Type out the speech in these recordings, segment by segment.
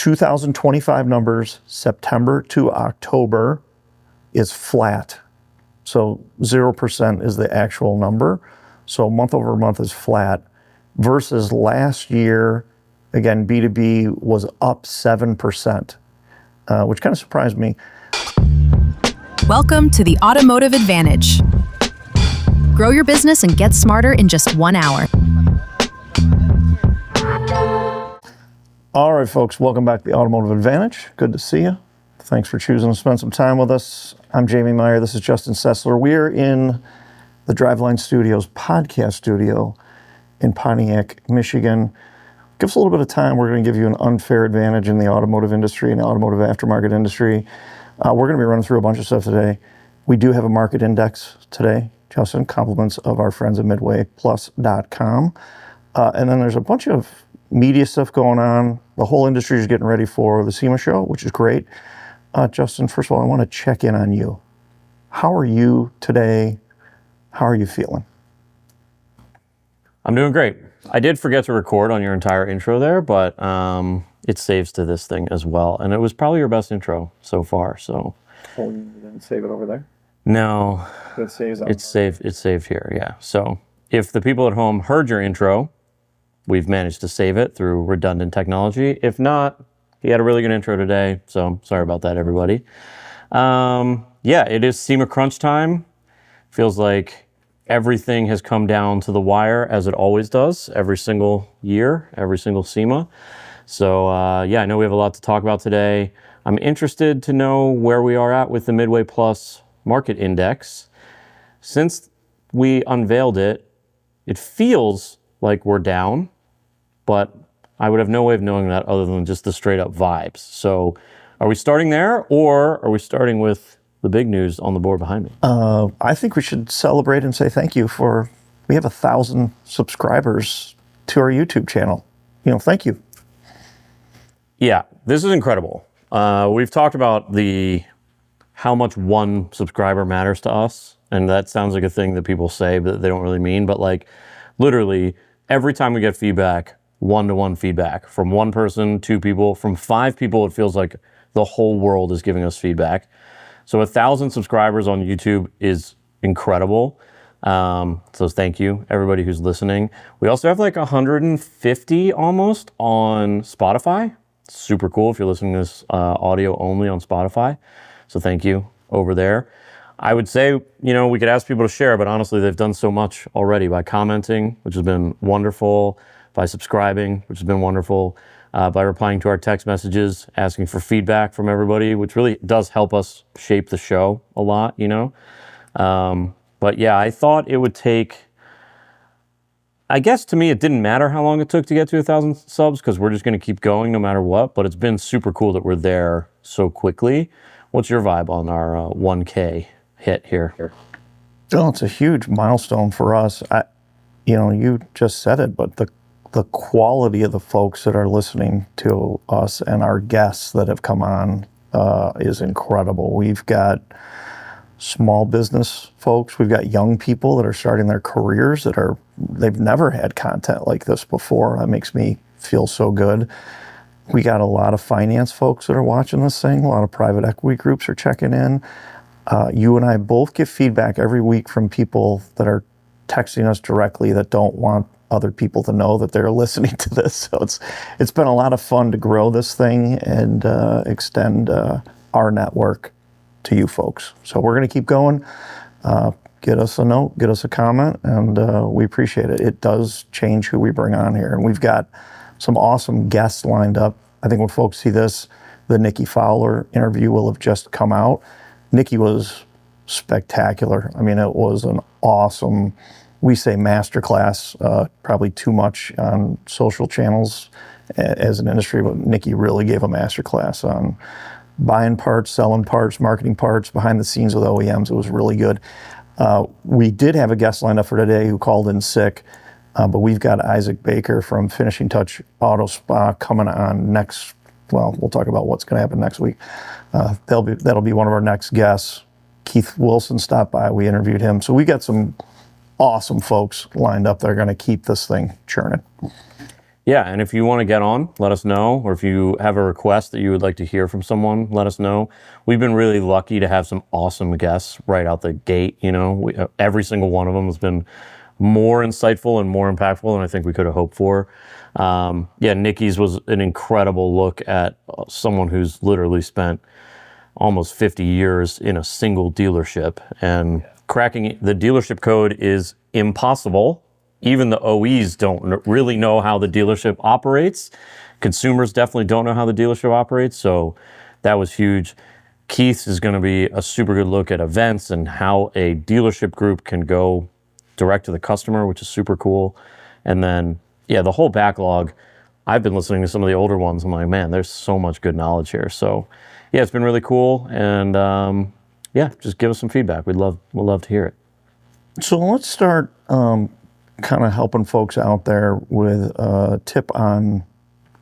2025 numbers, September to October, is flat. So 0% is the actual number. So month over month is flat versus last year, again, B2B was up 7%, which kind of surprised me. Welcome to the Automotive Advantage. Grow your business and get smarter in just 1 hour. All right, folks, welcome back to the Automotive Advantage. Good to see you. Thanks for choosing to spend some time with us. I'm Jamie Meyer. This is Justin Cesler. We're in the Driveline Studios podcast studio in Pontiac, Michigan. Give us a little bit of time. We're going to give you an unfair advantage in the automotive industry and the automotive aftermarket industry. We're going to be running through a bunch of stuff today. We do have a market index today, Justin, compliments of our friends at MidwayPlus.com. And then there's a bunch of media stuff going on. The whole industry is getting ready for the SEMA show, which is great. Justin, first of all, I want to check in on you. How are you today? How are you feeling? I'm doing great. I did forget to record on your entire intro there, but it saves to this thing as well. And it was probably your best intro so far. So. Oh, you didn't save it over there? No. It saves on. It's saved here, yeah. So if the people at home heard your intro, we've managed to save it through redundant technology. If not, he had a really good intro today, so sorry about that, everybody. Yeah, it is SEMA crunch time. Feels like everything has come down to the wire, as it always does, every single year, every single SEMA. So yeah, I know we have a lot to talk about today. I'm interested to know where we are at with the MidwayPlus Market Index. Since we unveiled it, it feels like we're down, but I would have no way of knowing that other than just the straight up vibes. So are we starting there, or are we starting with the big news on the board behind me? I think we should celebrate and say thank you we have 1,000 subscribers to our YouTube channel. Thank you. Yeah, this is incredible. We've talked about how much one subscriber matters to us, and that sounds like a thing that people say, but they don't really mean. But like, literally, every time we get feedback, one-to-one feedback from one person, 2 people, from 5 people, it feels like the whole world is giving us feedback. So 1,000 subscribers on YouTube is incredible. So thank you, everybody who's listening. We also have like 150 almost on Spotify. Super cool if you're listening to this audio only on Spotify. So thank you over there. I would say, we could ask people to share, but honestly, they've done so much already by commenting, which has been wonderful, by subscribing, which has been wonderful, by replying to our text messages, asking for feedback from everybody, which really does help us shape the show a lot, But yeah, I thought it would take, I guess to me, it didn't matter how long it took to get to 1,000 subs because we're just going to keep going no matter what, but it's been super cool that we're there so quickly. What's your vibe on our 1K hit here? Oh, it's a huge milestone for us. You just said it, but the quality of the folks that are listening to us and our guests that have come on is incredible. We've got small business folks. We've got young people that are starting their careers they've never had content like this before. That makes me feel so good. We got a lot of finance folks that are watching this thing. A lot of private equity groups are checking in. You and I both get feedback every week from people that are texting us directly that don't want other people to know that they're listening to this. So it's been a lot of fun to grow this thing and extend our network to you folks. So we're going to keep going. Get us a note, get us a comment, and we appreciate it. It does change who we bring on here. And we've got some awesome guests lined up. I think when folks see this, the Nikki Fowler interview will have just come out. Nikki was spectacular. I mean, it was an awesome, we say masterclass, probably too much on social channels as an industry, but Nikki really gave a masterclass on buying parts, selling parts, marketing parts, behind the scenes with OEMs. It was really good. We did have a guest lined up for today who called in sick, but we've got Isaac Baker from Finishing Touch Auto Spa coming on we'll talk about what's going to happen next week. That'll be one of our next guests. Keith Wilson stopped by. We interviewed him. So we got some awesome folks lined up that are going to keep this thing churning. Yeah, and if you want to get on, let us know. Or if you have a request that you would like to hear from someone, let us know. We've been really lucky to have some awesome guests right out the gate. Every single one of them has been more insightful and more impactful than I think we could have hoped for. Nikki's was an incredible look at someone who's literally spent almost 50 years in a single dealership, and cracking the dealership code is impossible. Even the OEs don't really know how the dealership operates. Consumers definitely don't know how the dealership operates. So that was huge. Keith's is going to be a super good look at events and how a dealership group can go direct to the customer, which is super cool. And then, the whole backlog. I've been listening to some of the older ones. I'm like, man, there's so much good knowledge here. So it's been really cool. And just give us some feedback. We'd love to hear it. So let's start kind of helping folks out there with a tip on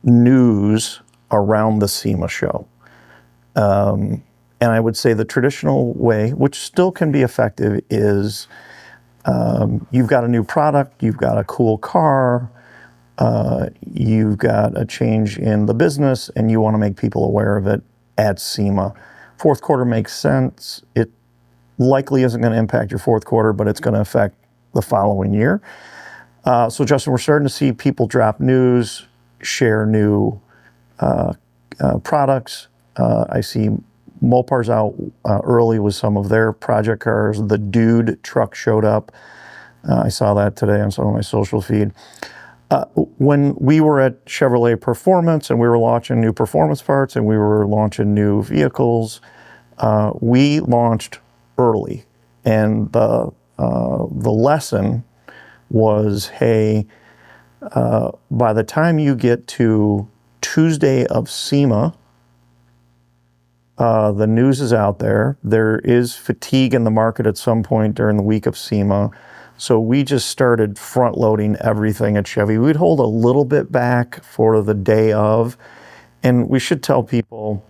news around the SEMA show. And I would say the traditional way, which still can be effective, is you've got a new product, you've got a cool car, you've got a change in the business, and you want to make people aware of it at SEMA. Fourth quarter makes sense. It likely isn't going to impact your fourth quarter, but it's going to affect the following year. So Justin, we're starting to see people drop news, share new products. I see Mopar's out early with some of their project cars. The Dude truck showed up. I saw that today on some of my social feed. When we were at Chevrolet Performance and we were launching new performance parts and we were launching new vehicles, we launched early. And the lesson was, hey, by the time you get to Tuesday of SEMA, the news is out there. There is fatigue in the market at some point during the week of SEMA. So we just started front loading everything at Chevy. We'd hold a little bit back for the day of, and we should tell people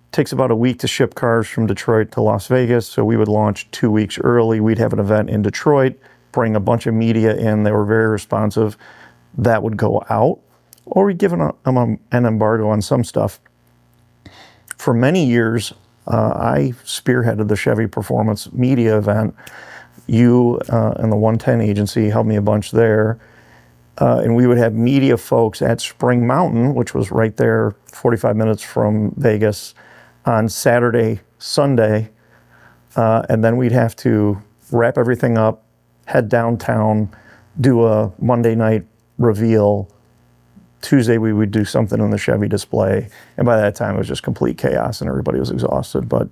it takes about a week to ship cars from Detroit to Las Vegas. So we would launch 2 weeks early. We'd have an event in Detroit, bring a bunch of media in. They were very responsive. That would go out, or we'd give them an embargo on some stuff. For many years, I spearheaded the Chevy Performance media event. You and the 110 agency helped me a bunch there. And we would have media folks at Spring Mountain, which was right there, 45 minutes from Vegas, on Saturday, Sunday. And then we'd have to wrap everything up, head downtown, do a Monday night reveal. Tuesday, we would do something on the Chevy display. And by that time, it was just complete chaos and everybody was exhausted. But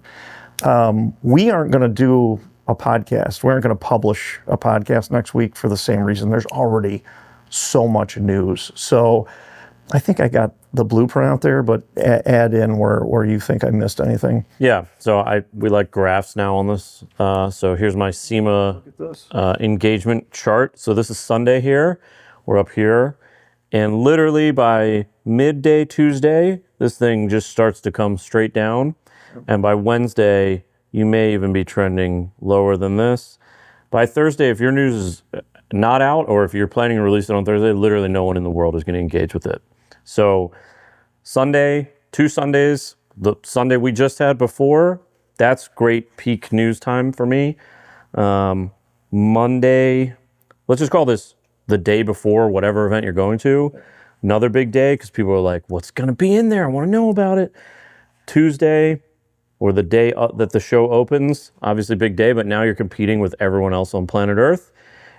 we aren't going to do a podcast. We aren't going to publish a podcast next week for the same reason. There's already so much news. So I think I got the blueprint out there, but add in where you think I missed anything. Yeah, so we like graphs now on this. So here's my SEMA engagement chart. So this is Sunday here. We're up here. And literally by midday Tuesday, this thing just starts to come straight down. And by Wednesday, you may even be trending lower than this. By Thursday, if your news is not out, or if you're planning to release it on Thursday, literally no one in the world is going to engage with it. So Sunday, 2 Sundays, the Sunday we just had before, that's great peak news time for me. Monday, let's just call this the day before whatever event you're going to. Another big day because people are like, what's going to be in there? I want to know about it. Tuesday, or the day that the show opens, obviously big day, but now you're competing with everyone else on planet Earth.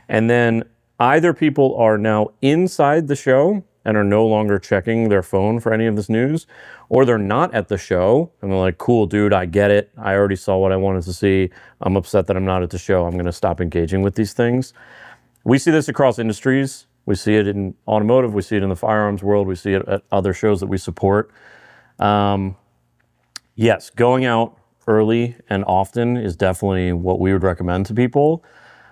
And then either people are now inside the show and are no longer checking their phone for any of this news, or they're not at the show and they're like, cool, dude, I get it. I already saw what I wanted to see. I'm upset that I'm not at the show. I'm going to stop engaging with these things. We see this across industries. We see it in automotive. We see it in the firearms world. We see it at other shows that we support. Yes, going out early and often is definitely what we would recommend to people.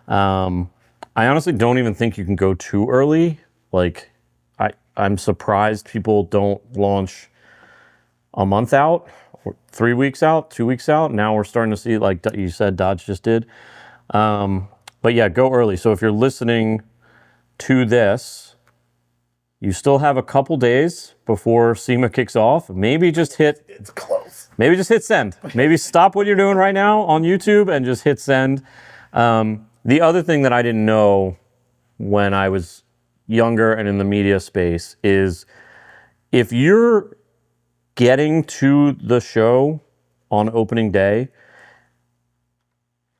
I honestly don't even think you can go too early. Like, I'm surprised people don't launch a month out, or 3 weeks out, 2 weeks out. Now we're starting to see, like you said, Dodge just did. But yeah, go early. So if you're listening to this, you still have a couple days before SEMA kicks off. Maybe just hit, It's close. maybe just hit send. Maybe stop what you're doing right now on YouTube and just hit send. The other thing that I didn't know when I was younger and in the media space is if you're getting to the show on opening day,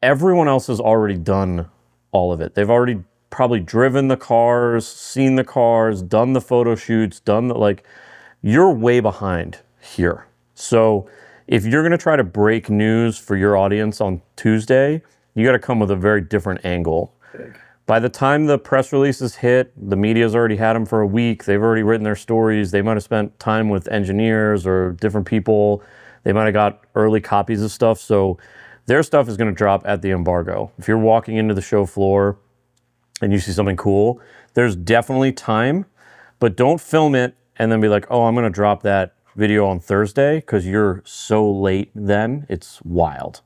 everyone else has already done all of it. They've already probably driven the cars, seen the cars, done the photo shoots, you're way behind here. So if you're gonna try to break news for your audience on Tuesday, you gotta come with a very different angle. By the time the press releases hit, the media's already had them for a week. They've already written their stories. They might have spent time with engineers or different people. They might have got early copies of stuff. So their stuff is going to drop at the embargo. If you're walking into the show floor and you see something cool, there's definitely time, but don't film it and then be like, oh, I'm going to drop that video on Thursday because you're so late then. It's wild.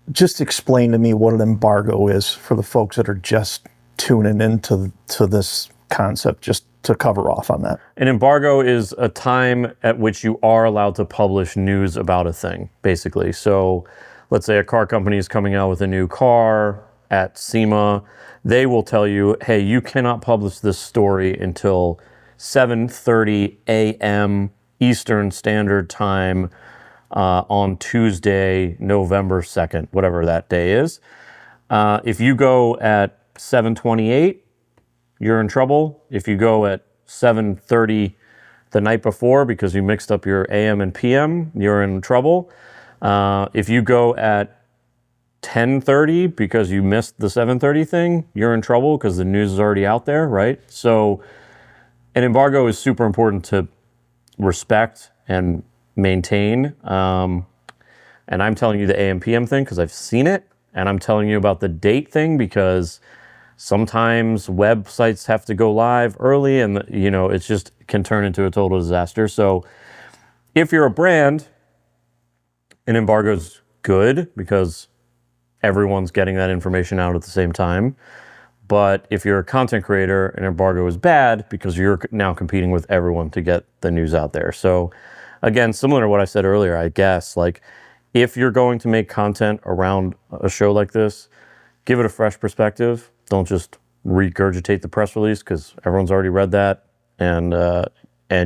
Just explain to me what an embargo is for the folks that are just tuning into this concept, just to cover off on that. An embargo is a time at which you are allowed to publish news about a thing, basically. So let's say a car company is coming out with a new car at SEMA. They will tell you, hey, you cannot publish this story until 7:30 a.m. Eastern Standard Time on Tuesday, November 2nd, whatever that day is. If you go at 7:28, you're in trouble. If you go at 7:30 the night before because you mixed up your AM and PM, you're in trouble. If you go at 10:30 because you missed the 7:30 thing, you're in trouble because the news is already out there, right? So an embargo is super important to respect and maintain. And I'm telling you the AM PM thing because I've seen it, and I'm telling you about the date thing because sometimes websites have to go live early and it's just can turn into a total disaster. So if you're a brand, an embargo is good because everyone's getting that information out at the same time. But if you're a content creator, an embargo is bad because you're now competing with everyone to get the news out there. So again, similar to what I said earlier, I guess, if you're going to make content around a show like this, give it a fresh perspective. Don't just regurgitate the press release because everyone's already read that and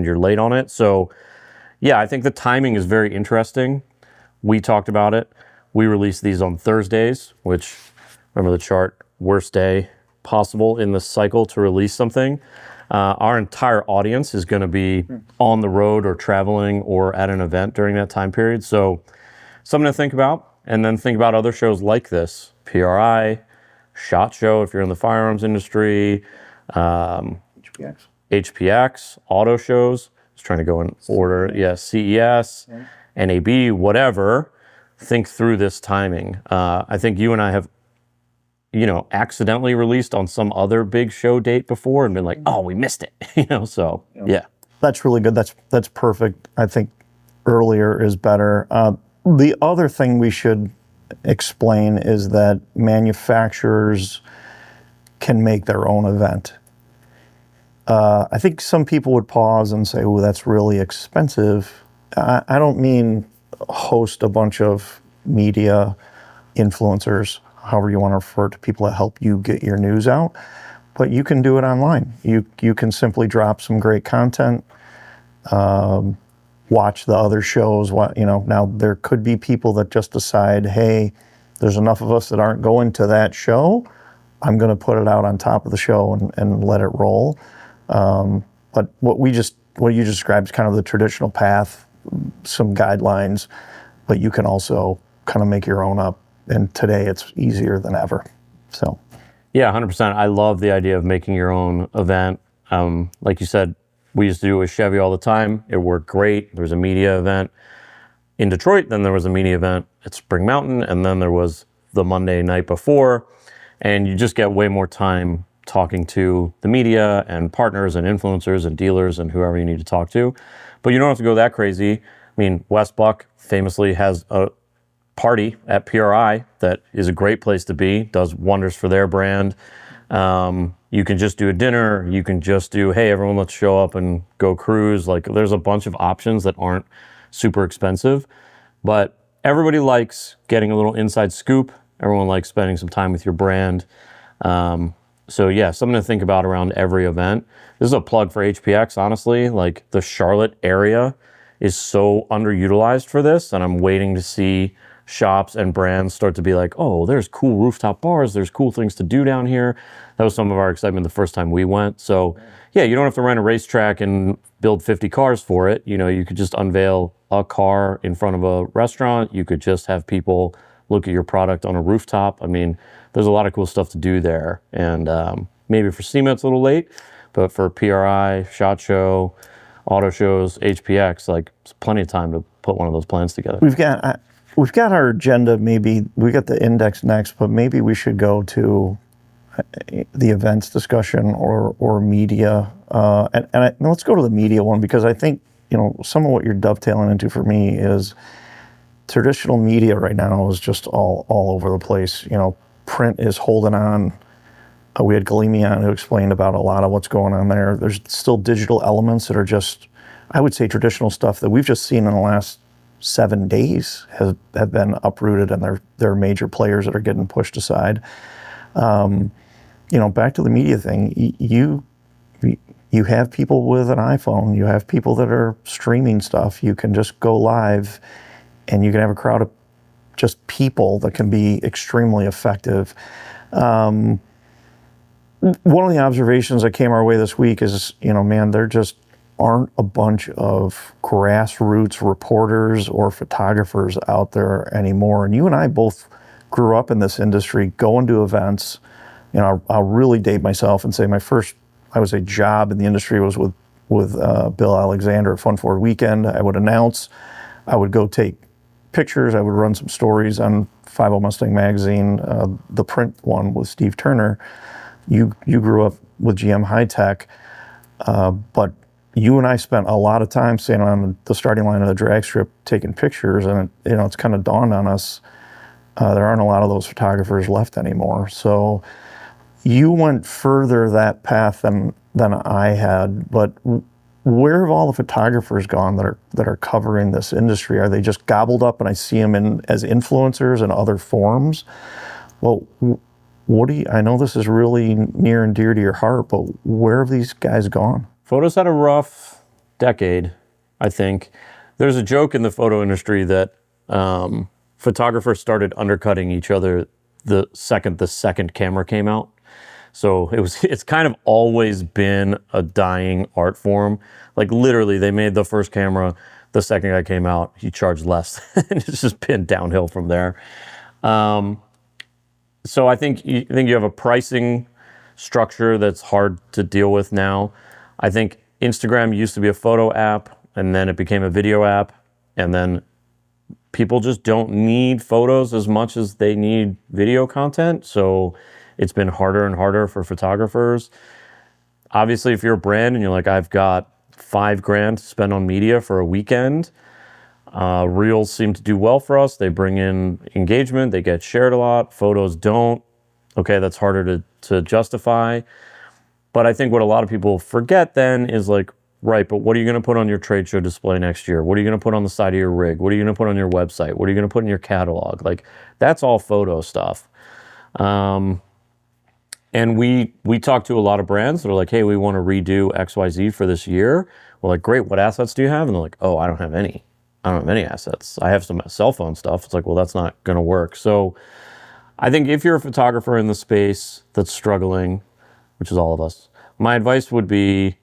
you're late on it. So yeah, I think the timing is very interesting. We talked about it. We release these on Thursdays, which, remember the chart, worst day possible in the cycle to release something. Our entire audience is going to be on the road or traveling or at an event during that time period. So something to think about, and then think about other shows like this. PRI, SHOT Show if you're in the firearms industry, HPX, auto shows. I was trying to go in order. Yeah, CES, NAB, whatever. Think through this timing. I think you and I have accidentally released on some other big show date before and been like, oh, we missed it, so yeah. That's really good. That's perfect. I think earlier is better. The other thing we should explain is that manufacturers can make their own event. I think some people would pause and say, oh, that's really expensive. I don't mean host a bunch of media influencers, however you want to refer to people that help you get your news out, but you can do it online. You can simply drop some great content, watch the other shows. Now there could be people that just decide, hey, there's enough of us that aren't going to that show. I'm going to put it out on top of the show and let it roll. But what you just described is kind of the traditional path, some guidelines, but you can also kind of make your own up. And today it's easier than ever. So, yeah, 100%. I love the idea of making your own event. Like you said, we used to do it with Chevy all the time. It worked great. There was a media event in Detroit, then there was a media event at Spring Mountain, and then there was the Monday night before. And you just get way more time talking to the media and partners and influencers and dealers and whoever you need to talk to. But you don't have to go that crazy. I mean, Wes Buck famously has a party at PRI that is a great place to be, does wonders for their brand. You can just do a dinner. You can just do, hey, everyone, let's show up and go cruise. Like, there's a bunch of options that aren't super expensive, but everybody likes getting a little inside scoop. Everyone likes spending some time with your brand. So yeah, something to think about around every event. This is a plug for HPX, honestly. Like, the Charlotte area is so underutilized for this, and I'm waiting to see shops and brands start to be like, oh, there's cool rooftop bars, there's cool things to do down here. That was some of our excitement the first time we went. So yeah, you don't have to rent a racetrack and build 50 cars for it. You know, you could just unveil a car in front of a restaurant. You could just have people look at your product on a rooftop. I mean, there's a lot of cool stuff to do there. And maybe for SEMA it's a little late, but for PRI, SHOT Show, auto shows, HPX, like, it's plenty of time to put one of those plans together. We've got our agenda. Maybe we got the index next, but maybe we should go to the events discussion or media. And let's go to the media one, because I think, you know, some of what you're dovetailing into for me is traditional media right now is just all over the place. You know, print is holding on. We had Galimi on who explained about a lot of what's going on there. There's still digital elements that are just, I would say, traditional stuff that we've just seen in the last 7 days have been uprooted, and they're major players that are getting pushed aside. You know, back to the media thing, you have people with an iPhone, you have people that are streaming stuff. You can just go live, and you can have a crowd of just people that can be extremely effective. One of the observations that came our way this week is, you know, man, there just aren't a bunch of grassroots reporters or photographers out there anymore. And you and I both grew up in this industry, going to events. You know, I'll really date myself and say my first, I would say, job in the industry was with Bill Alexander at Fun Ford Weekend. I would announce, I would go take pictures, I would run some stories on 50 Mustang magazine, the print one with Steve Turner. You grew up with GM High Tech, but you and I spent a lot of time standing on the starting line of the drag strip taking pictures, and you know, it's kind of dawned on us there aren't a lot of those photographers left anymore. So you went further that path than I had, but where have all the photographers gone that are covering this industry? Are they just gobbled up and I see them as influencers in other forms? Well, I know this is really near and dear to your heart, but where have these guys gone? Photos had a rough decade, I think. There's a joke in the photo industry that photographers started undercutting each other the second camera came out. So it's kind of always been a dying art form. Like, literally, they made the first camera, the second guy came out, he charged less. And it's just been downhill from there. So I think you have a pricing structure that's hard to deal with now. I think Instagram used to be a photo app, and then it became a video app, and then people just don't need photos as much as they need video content. So it's been harder and harder for photographers. Obviously, if you're a brand and you're like, I've got $5,000 to spend on media for a weekend, Reels seem to do well for us. They bring in engagement, they get shared a lot. Photos don't. Okay, that's harder to justify. But I think what a lot of people forget then is like, right, but what are you going to put on your trade show display next year? What are you going to put on the side of your rig? What are you going to put on your website? What are you going to put in your catalog? Like, that's all photo stuff. And we talk to a lot of brands that are like, hey, we want to redo XYZ for this year. We're like, great, what assets do you have? And they're like, oh, I don't have any. I don't have any assets. I have some cell phone stuff. It's like, well, that's not going to work. So I think if you're a photographer in the space that's struggling, which is all of us, my advice would be,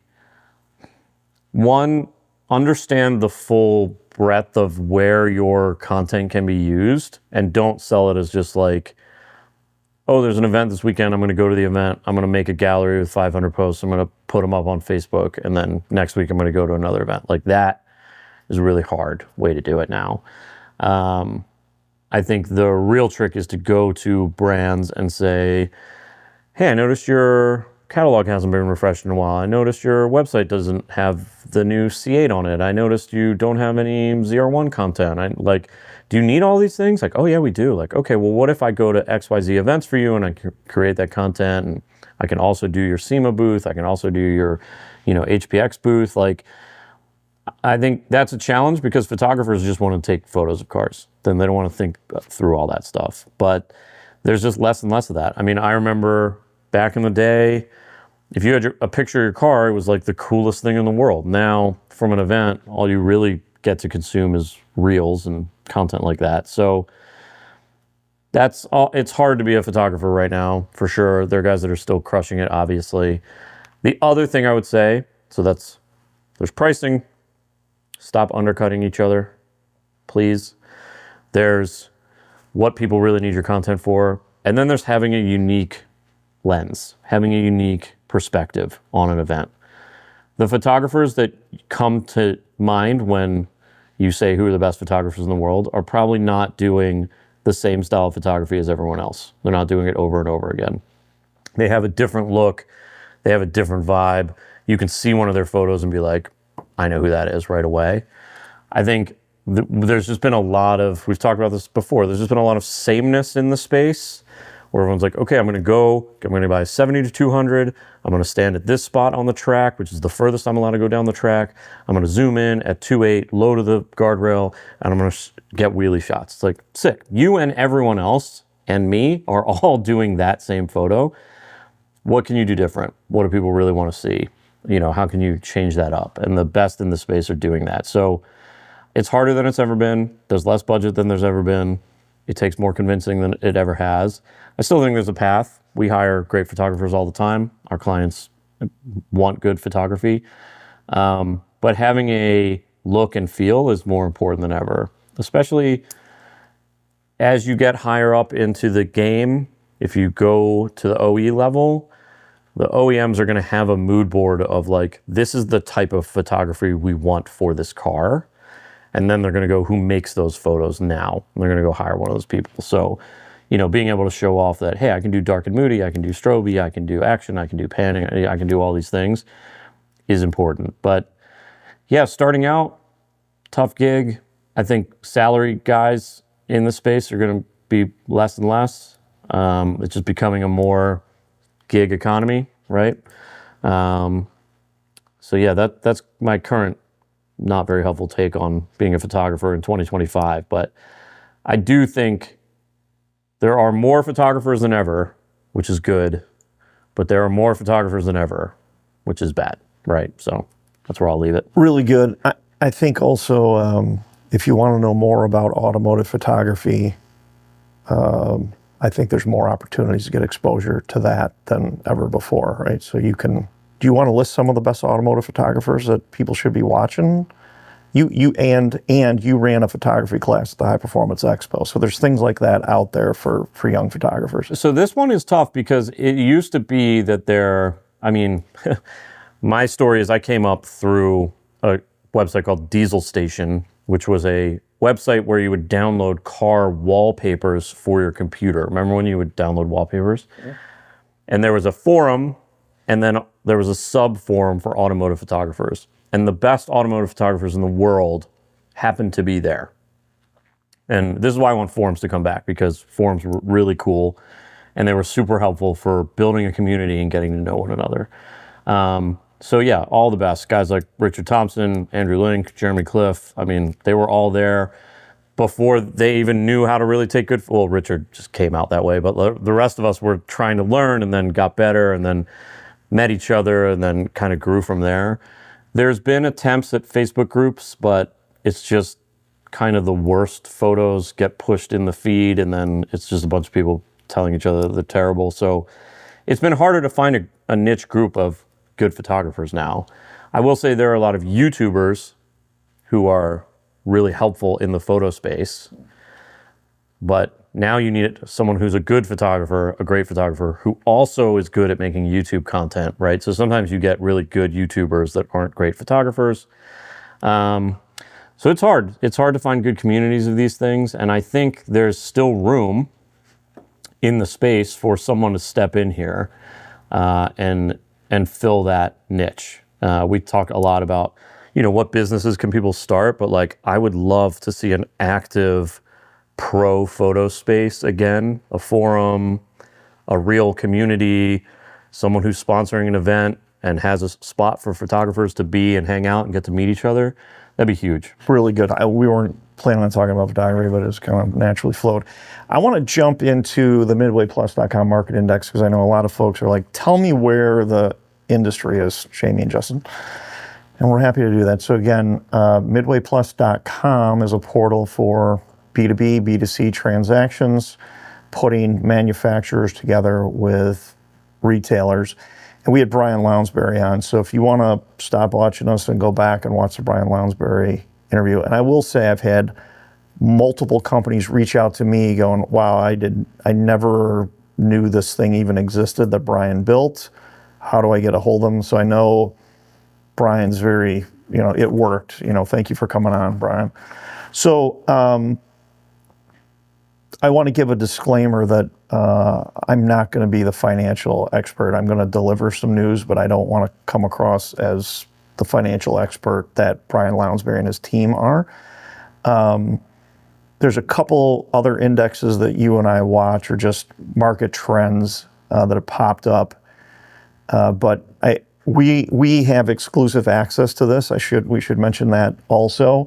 one, understand the full breadth of where your content can be used, and don't sell it as just like, oh, there's an event this weekend, I'm going to go to the event, I'm going to make a gallery with 500 posts, I'm going to put them up on Facebook, and then next week I'm going to go to another event. Like, that is a really hard way to do it now. I think the real trick is to go to brands and say, hey, I noticed your catalog hasn't been refreshed in a while. I noticed your website doesn't have the new C8 on it. I noticed you don't have any ZR1 content. Do you need all these things? Like, oh yeah, we do. Like, okay, well, what if I go to XYZ events for you and I create that content and I can also do your SEMA booth. I can also do your, HPX booth. Like, I think that's a challenge because photographers just want to take photos of cars. Then they don't want to think through all that stuff. But there's just less and less of that. I mean, I remember back in the day, if you had a picture of your car, it was like the coolest thing in the world. Now, from an event, all you really get to consume is reels and content like that. So that's all. It's hard to be a photographer right now, for sure. There are guys that are still crushing it, obviously. The other thing I would say, there's pricing. Stop undercutting each other, please. There's what people really need your content for. And then there's having a unique lens, having a unique perspective on an event. The photographers that come to mind when you say who are the best photographers in the world are probably not doing the same style of photography as everyone else. They're not doing it over and over again. They have a different look. They have a different vibe. You can see one of their photos and be like, I know who that is right away. I think there's just been a lot of, we've talked about this before, there's just been a lot of sameness in the space where everyone's like, okay, I'm going to buy a 70 to 200. I'm going to stand at this spot on the track, which is the furthest I'm allowed to go down the track. I'm going to zoom in at 2.8, low to the guardrail, and I'm going to get wheelie shots. It's like, sick. You and everyone else and me are all doing that same photo. What can you do different? What do people really want to see? How can you change that up? And the best in the space are doing that. So it's harder than it's ever been. There's less budget than there's ever been. It takes more convincing than it ever has. I still think there's a path. We hire great photographers all the time. Our clients want good photography. But having a look and feel is more important than ever, especially as you get higher up into the game. If you go to the OE level, the OEMs are going to have a mood board of like, this is the type of photography we want for this car. And then they're going to go, who makes those photos now? And they're going to go hire one of those people. So, being able to show off that, hey, I can do dark and moody, I can do strobe, I can do action, I can do panning, I can do all these things is important. But yeah, starting out, tough gig. I think salary guys in the space are going to be less and less. It's just becoming a more gig economy, right? So yeah, that's my current not very helpful take on being a photographer in 2025. But I do think there are more photographers than ever, which is good, but there are more photographers than ever, which is bad, right? So that's where I'll leave it. Really good. I think also, if you want to know more about automotive photography, I think there's more opportunities to get exposure to that than ever before, right? So do you want to list some of the best automotive photographers that people should be watching? You ran a photography class at the High Performance Expo. So there's things like that out there for young photographers. So this one is tough because it used to be that my story is I came up through a website called Diesel Station, which was a website where you would download car wallpapers for your computer. Remember when you would download wallpapers? Yeah. And there was a forum, and then there was a sub-forum for automotive photographers. And the best automotive photographers in the world happened to be there. And this is why I want forums to come back, because forums were really cool, and they were super helpful for building a community and getting to know one another. So yeah, all the best. Guys like Richard Thompson, Andrew Link, Jeremy Cliff. They were all there before they even knew how to really take good. Well, Richard just came out that way, but the rest of us were trying to learn and then got better and then met each other and then kind of grew from there. There's been attempts at Facebook groups, but it's just kind of the worst photos get pushed in the feed, and then it's just a bunch of people telling each other they're terrible. So it's been harder to find a niche group of good photographers now. I will say there are a lot of YouTubers who are really helpful in the photo space, but now you need someone who's a good photographer, a great photographer, who also is good at making YouTube content, right? So sometimes you get really good YouTubers that aren't great photographers. So it's hard. It's hard to find good communities of these things, and I think there's still room in the space for someone to step in here and fill that niche. We talk a lot about, what businesses can people start, but I would love to see an active pro photo space again, a forum, a real community, someone who's sponsoring an event and has a spot for photographers to be and hang out and get to meet each other, that'd be huge. Really good. We weren't planning on talking about photography, but it's kind of naturally flowed. I want to jump into the MidwayPlus.com Market Index because I know a lot of folks are like, tell me where the industry is, Jamie and Justin. And we're happy to do that. So again, MidwayPlus.com is a portal for B2B, B2C transactions, putting manufacturers together with retailers. And we had Brian Lounsbury on. So if you want to stop watching us and go back and watch the Brian Lounsbury interview. And I will say I've had multiple companies reach out to me going, wow, I never knew this thing even existed that Brian built. How do I get a hold of him? So I know Brian's very, it worked. Thank you for coming on, Brian. So I want to give a disclaimer that I'm not going to be the financial expert. I'm going to deliver some news, but I don't want to come across as the financial expert that Brian Lounsbury and his team are. There's a couple other indexes that you and I watch, or just market trends that have popped up. But we have exclusive access to this. We should mention that also.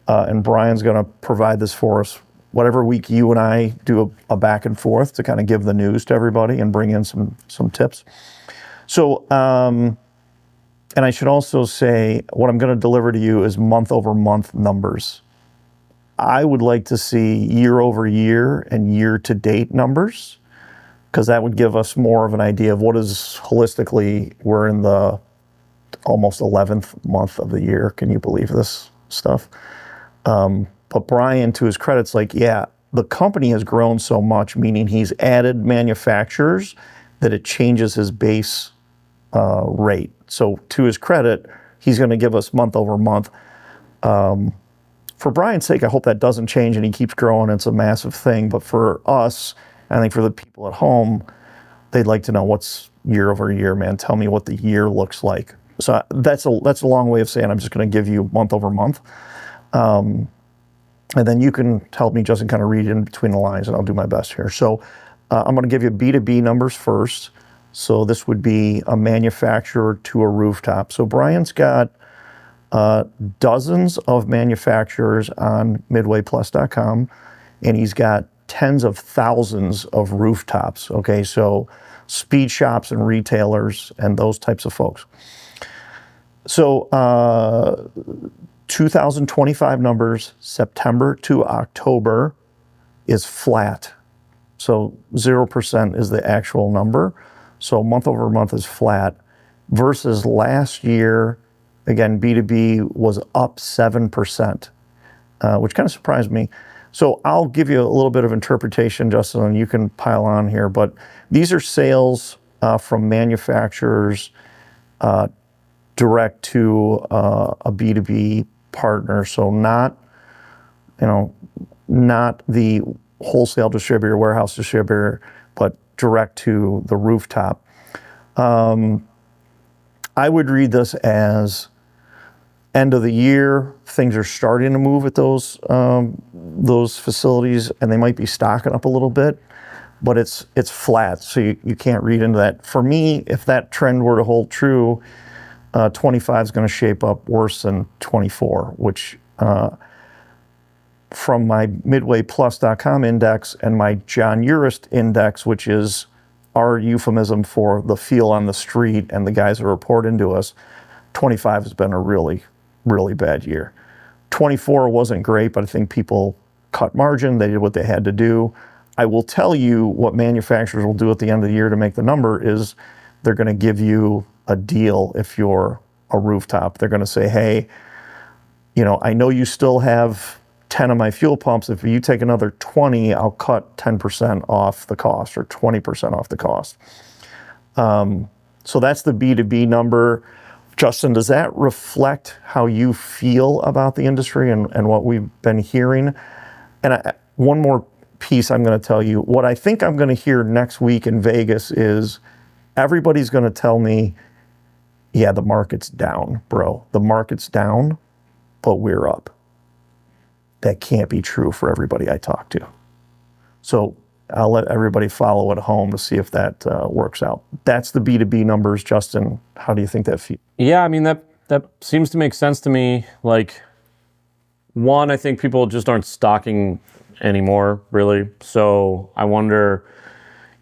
And Brian's going to provide this for us whatever week you and I do a back and forth to kind of give the news to everybody and bring in some tips. So, and I should also say what I'm going to deliver to you is month over month numbers. I would like to see year over year and year to date numbers, because that would give us more of an idea of what is holistically, we're in the almost 11th month of the year. Can you believe this stuff? But Brian, to his credit, is like, yeah, the company has grown so much, meaning he's added manufacturers, that it changes his base rate. So to his credit, he's going to give us month over month. For Brian's sake, I hope that doesn't change and he keeps growing. It's a massive thing. But for us, I think for the people at home, they'd like to know what's year over year, man. Tell me what the year looks like. So that's a long way of saying I'm just going to give you month over month. And then you can help me, Justin, kind of read in between the lines, and I'll do my best here. So I'm going to give you B2B numbers first. So this would be a manufacturer to a rooftop. So Brian's got dozens of manufacturers on MidwayPlus.com, and he's got tens of thousands of rooftops. Okay, so speed shops and retailers and those types of folks. So 2025 numbers, September to October, is flat. So 0% is the actual number. So month over month is flat. Versus last year, again, B2B was up 7%, which kind of surprised me. So I'll give you a little bit of interpretation, Justin, and you can pile on here. But these are sales from manufacturers direct to a B2B partner. So not the wholesale distributor, warehouse distributor, but direct to the rooftop. I would read this as end of the year, things are starting to move at those facilities, and they might be stocking up a little bit, but it's flat, so you can't read into that. For me, if that trend were to hold true, 25 is going to shape up worse than 24, which from my MidwayPlus.com index and my John Urist index, which is our euphemism for the feel on the street and the guys that report into us, 25 has been a really, really bad year. 24 wasn't great, but I think people cut margin. They did what they had to do. I will tell you what manufacturers will do at the end of the year to make the number is they're going to give you a deal if you're a rooftop. They're going to say, hey, I know you still have 10 of my fuel pumps. If you take another 20, I'll cut 10% off the cost or 20% off the cost. So that's the B2B number. Justin, does that reflect how you feel about the industry and what we've been hearing? And one more piece I'm going to tell you. What I think I'm going to hear next week in Vegas is everybody's going to tell me, yeah, the market's down, bro. The market's down, but we're up. That can't be true for everybody I talk to. So I'll let everybody follow at home to see if that works out. That's the B2B numbers. Justin, how do you think that feels? Yeah, I mean, that seems to make sense to me. Like, one, I think people just aren't stocking anymore, really. So I wonder,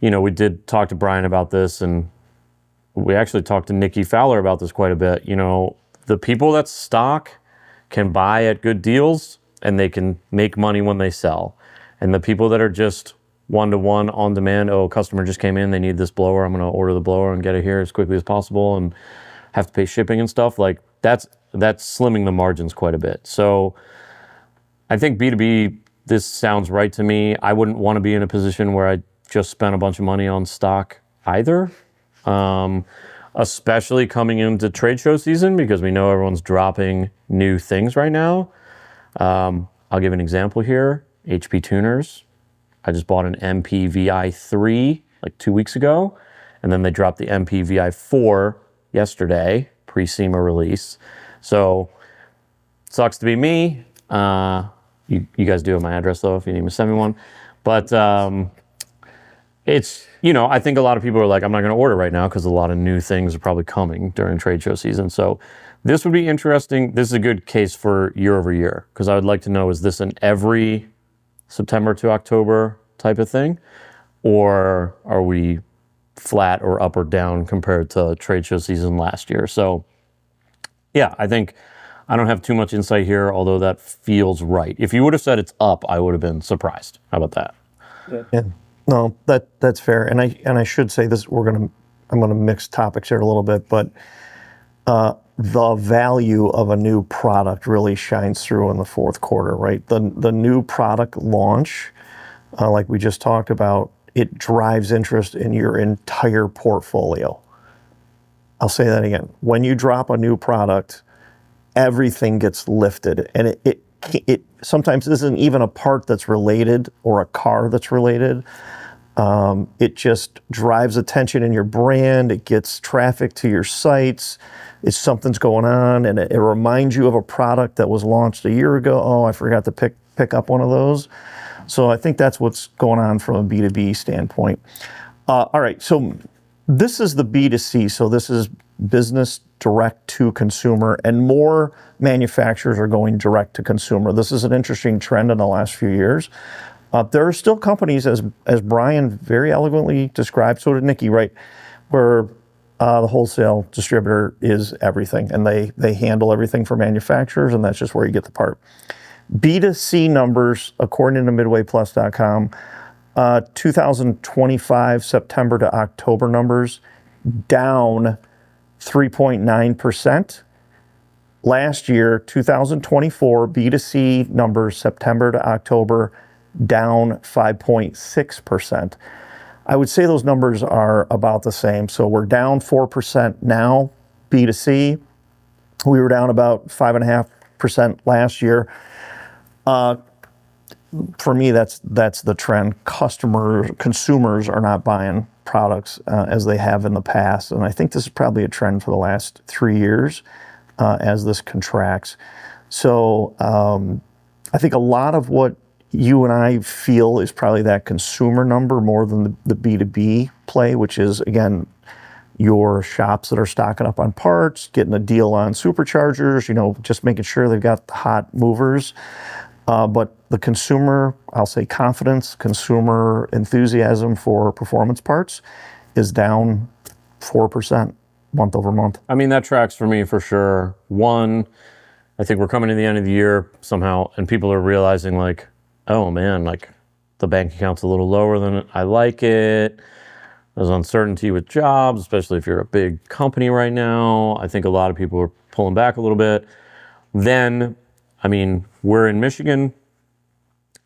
we did talk to Brian about this, and we actually talked to Nikki Fowler about this quite a bit. The people that stock can buy at good deals, and they can make money when they sell. And the people that are just one-to-one on demand, customer just came in, they need this blower, I'm going to order the blower and get it here as quickly as possible and have to pay shipping and stuff, like that's slimming the margins quite a bit. So I think B2B, this sounds right to me. I wouldn't want to be in a position where I just spent a bunch of money on stock either, especially coming into trade show season, because we know everyone's dropping new things right now. I'll give an example here. HP tuners. I just bought an MPVI3 like 2 weeks ago, and then they dropped the MPVI4 yesterday, pre-SEMA release. So, sucks to be me. You guys do have my address though if you need me to send me one. But it's, I think a lot of people are like, I'm not going to order right now because a lot of new things are probably coming during trade show season. So this would be interesting. This is a good case for year over year, because I would like to know, is this an every September to October type of thing? Or are we flat or up or down compared to trade show season last year? So yeah, I think I don't have too much insight here, although that feels right. If you would have said it's up, I would have been surprised. How about that? Yeah. No, that's fair. And I should say this, I'm gonna mix topics here a little bit, but the value of a new product really shines through in the fourth quarter, right? The new product launch, like we just talked about, it drives interest in your entire portfolio. I'll say that again. When you drop a new product, everything gets lifted, and it sometimes isn't even a part that's related or a car that's related. It just drives attention in your brand. It gets traffic to your sites. If something's going on, and it reminds you of a product that was launched a year ago. Oh, I forgot to pick up one of those. So I think that's what's going on from a B2B standpoint. All right, so this is the B2C. So this is business direct to consumer, and more manufacturers are going direct to consumer. This is an interesting trend in the last few years. There are still companies, as Brian very eloquently described, so did Nikki, right, where the wholesale distributor is everything, and they handle everything for manufacturers, and that's just where you get the part. B2C numbers, according to MidwayPlus.com, 2025 September to October numbers, down 3.9%. Last year, 2024 B2C numbers, September to October, down 5.6%. I would say those numbers are about the same. So we're down 4% now, B2C. We were down about 5.5% last year. For me, that's the trend. Consumers are not buying products as they have in the past. And I think this is probably a trend for the last 3 years as this contracts. So I think a lot of what you and I feel is probably that consumer number more than the B2B play, which is, again, your shops that are stocking up on parts, getting a deal on superchargers, just making sure they've got the hot movers. But the consumer, I'll say confidence, consumer enthusiasm for performance parts is down 4% month over month. I mean, that tracks for me for sure. One, I think we're coming to the end of the year somehow, and people are realizing like, oh man, like the bank account's a little lower than I like it. There's uncertainty with jobs, especially if you're a big company right now. I think a lot of people are pulling back a little bit. Then, I mean, we're in Michigan.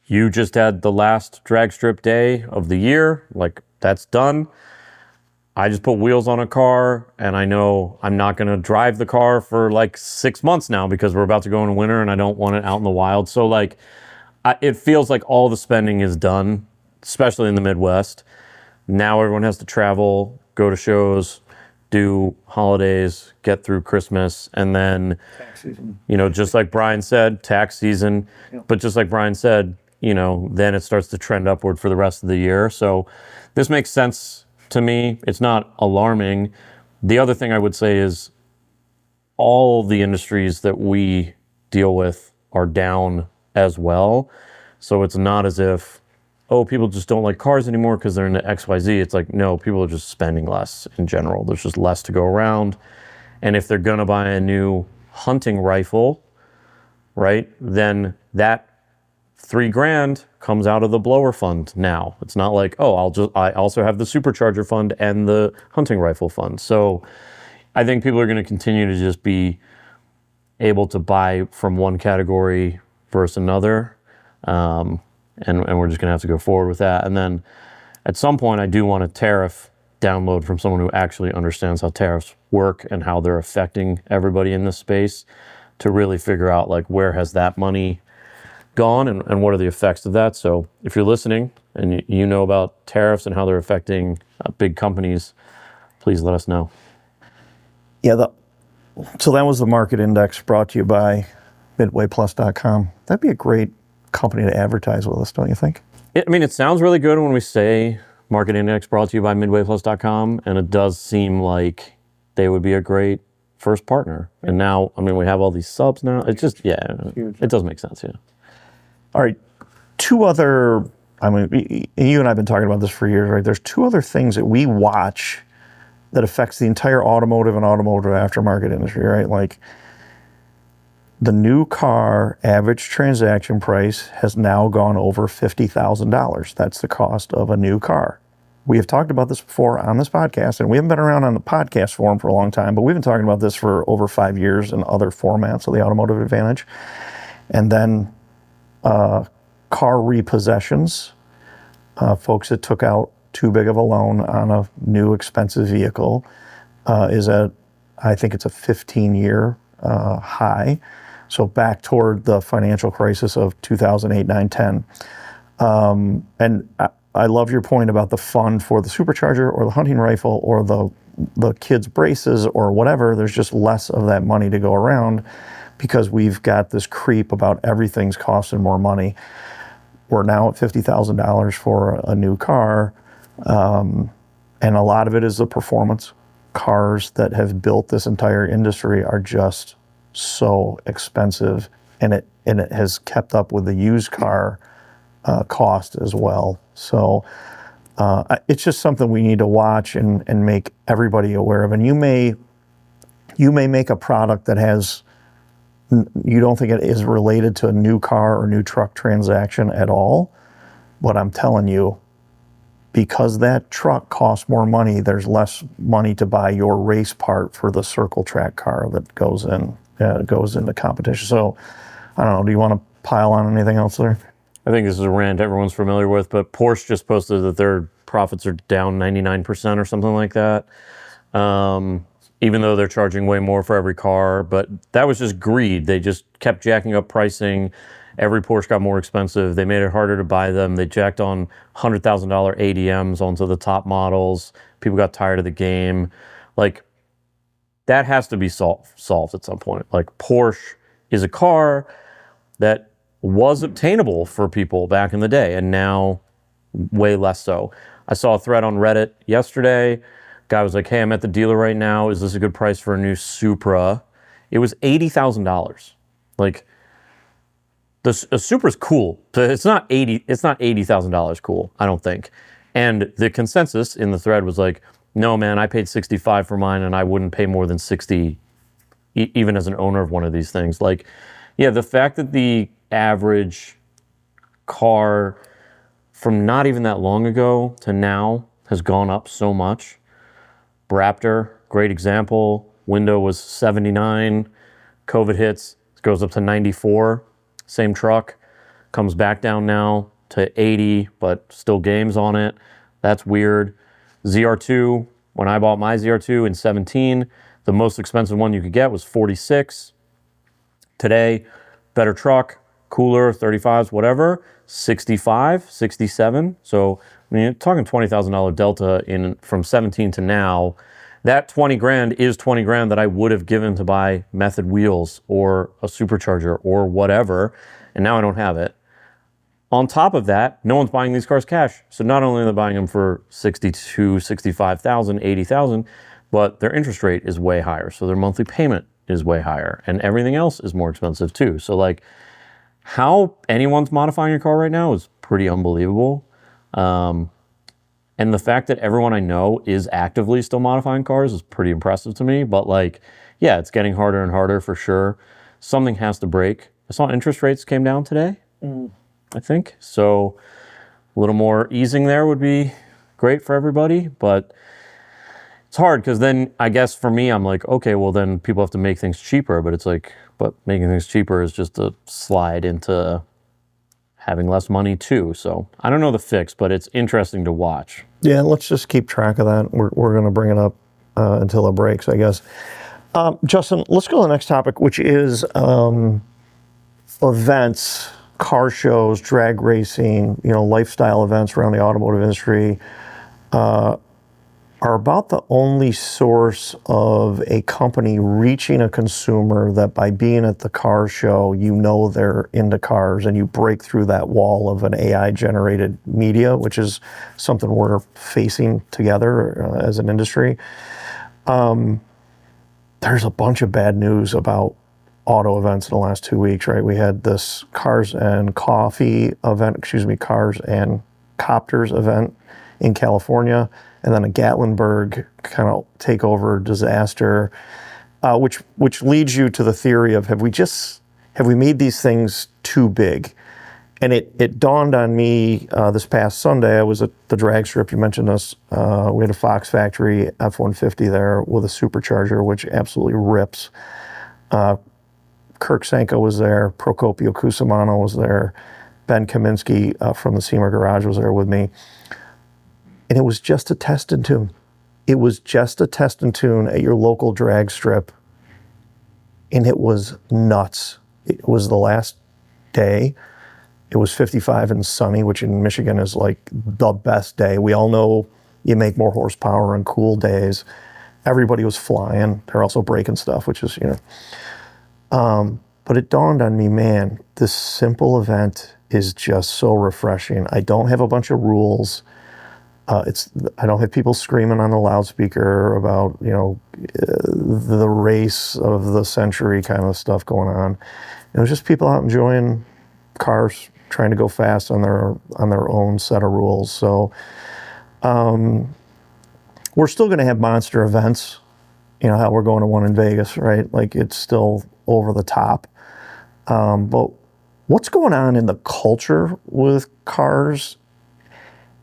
You just had the last drag strip day of the year. Like, that's done. I just put wheels on a car, and I know I'm not going to drive the car for like 6 months now because we're about to go into winter and I don't want it out in the wild. So like, it feels like all the spending is done, especially in the Midwest. Now everyone has to travel, go to shows, do holidays, get through Christmas, and then, Tax season. just like Brian said, tax season. Yep. But just like Brian said, then it starts to trend upward for the rest of the year. So this makes sense to me. It's not alarming. The other thing I would say is all the industries that we deal with are down as well. So it's not as if, people just don't like cars anymore because they're into XYZ. It's like, no, people are just spending less in general. There's just less to go around. And if they're going to buy a new hunting rifle, right, then that $3,000 comes out of the blower fund now. It's not like, I also have the supercharger fund and the hunting rifle fund. So I think people are going to continue to just be able to buy from one category versus another. And we're just going to have to go forward with that. And then at some point, I do want a tariff download from someone who actually understands how tariffs work and how they're affecting everybody in this space to really figure out like where has that money gone and what are the effects of that. So if you're listening and you know about tariffs and how they're affecting big companies, please let us know. Yeah, so that was the market index brought to you by MidwayPlus.com. That'd be a great company to advertise with us, don't you think? It sounds really good when we say market index brought to you by MidwayPlus.com, and it does seem like they would be a great first partner. And now, we have all these subs now. It's just, it does make sense, yeah. All right, two other, you and I have been talking about this for years, right? There's two other things that we watch that affects the entire automotive and automotive aftermarket industry, right? Like the new car average transaction price has now gone over $50,000. That's the cost of a new car. We have talked about this before on this podcast, and we haven't been around on the podcast forum for a long time, but we've been talking about this for over 5 years in other formats of the Automotive Advantage. And then car repossessions, folks that took out too big of a loan on a new expensive vehicle is at, I think it's a 15-year high. So back toward the financial crisis of 2008, 9, 10. And I love your point about the fund for the supercharger or the hunting rifle or the kids' braces or whatever. There's just less of that money to go around because we've got this creep about everything's costing more money. We're now at $50,000 for a new car. And a lot of it is the performance. Cars that have built this entire industry are just so expensive, and it has kept up with the used car cost as well. So it's just something we need to watch and make everybody aware of. And you may make a product that you don't think it is related to a new car or new truck transaction at all, but I'm telling you, because that truck costs more money, there's less money to buy your race part for the circle track car that goes into competition. So I don't know, do you want to pile on anything else there? I think this is a rant everyone's familiar with, but Porsche just posted that their profits are down 99% or something like that. Even though they're charging way more for every car, but that was just greed. They just kept jacking up pricing. Every Porsche got more expensive. They made it harder to buy them. They jacked on $100,000 ADMs onto the top models. People got tired of the game. Like, that has to be solved at some point. Like, Porsche is a car that was obtainable for people back in the day, and now way less so. I saw a thread on Reddit yesterday. Guy was like, hey, I'm at the dealer right now. Is this a good price for a new Supra? It was $80,000. Like, a Supra's cool. It's not $80,000 cool, I don't think. And the consensus in the thread was like, no, man, I paid $65 for mine, and I wouldn't pay more than $60, even as an owner of one of these things. Like, yeah, the fact that the average car from not even that long ago to now has gone up so much. Raptor, great example. Window was 79. COVID hits, it goes up to 94. Same truck, comes back down now to 80, but still games on it. That's weird. ZR2, when I bought my ZR2 in 17, the most expensive one you could get was 46. Today, better truck, cooler, 35s, whatever, 65, 67. So, you're talking $20,000 delta from 17 to now. That 20 grand is 20 grand that I would have given to buy Method wheels or a supercharger or whatever, and now I don't have it. On top of that, no one's buying these cars cash. So not only are they buying them for 62, 65,000, 80,000, but their interest rate is way higher. So their monthly payment is way higher and everything else is more expensive too. So like how anyone's modifying your car right now is pretty unbelievable. And the fact that everyone I know is actively still modifying cars is pretty impressive to me. But like, yeah, it's getting harder and harder for sure. Something has to break. I saw interest rates came down today. I think. So a little more easing there would be great for everybody, but it's hard because then I guess for me, I'm like, okay, well then people have to make things cheaper, but it's like, but making things cheaper is just a slide into having less money too. So I don't know the fix, but it's interesting to watch. Yeah, let's just keep track of that. We're going to bring it up until it breaks, I guess. Justin, let's go to the next topic, which is events, car shows, drag racing, lifestyle events around the automotive industry are about the only source of a company reaching a consumer that by being at the car show, they're into cars and you break through that wall of an AI generated media, which is something we're facing together as an industry. There's a bunch of bad news about auto events in the last 2 weeks, right? We had this cars and copters event in California, and then a Gatlinburg kind of takeover disaster, which leads you to the theory of have we made these things too big? And it dawned on me this past Sunday. I was at the drag strip. You mentioned this. We had a Fox Factory F-150 there with a supercharger, which absolutely rips. Kirk Senko was there, Procopio Cusimano was there, Ben Kaminsky from the SEMA Garage was there with me. And it was just a test and tune. It was just a test and tune at your local drag strip. And it was nuts. It was the last day. It was 55 and sunny, which in Michigan is like the best day. We all know you make more horsepower on cool days. Everybody was flying. They're also breaking stuff, which is, but it dawned on me, man, this simple event is just so refreshing. I don't have a bunch of rules. I don't have people screaming on the loudspeaker about, the race of the century kind of stuff going on. It was just people out enjoying cars, trying to go fast on their own set of rules. So we're still going to have monster events. How we're going to one in Vegas, right? Like it's still over the top. But what's going on in the culture with cars?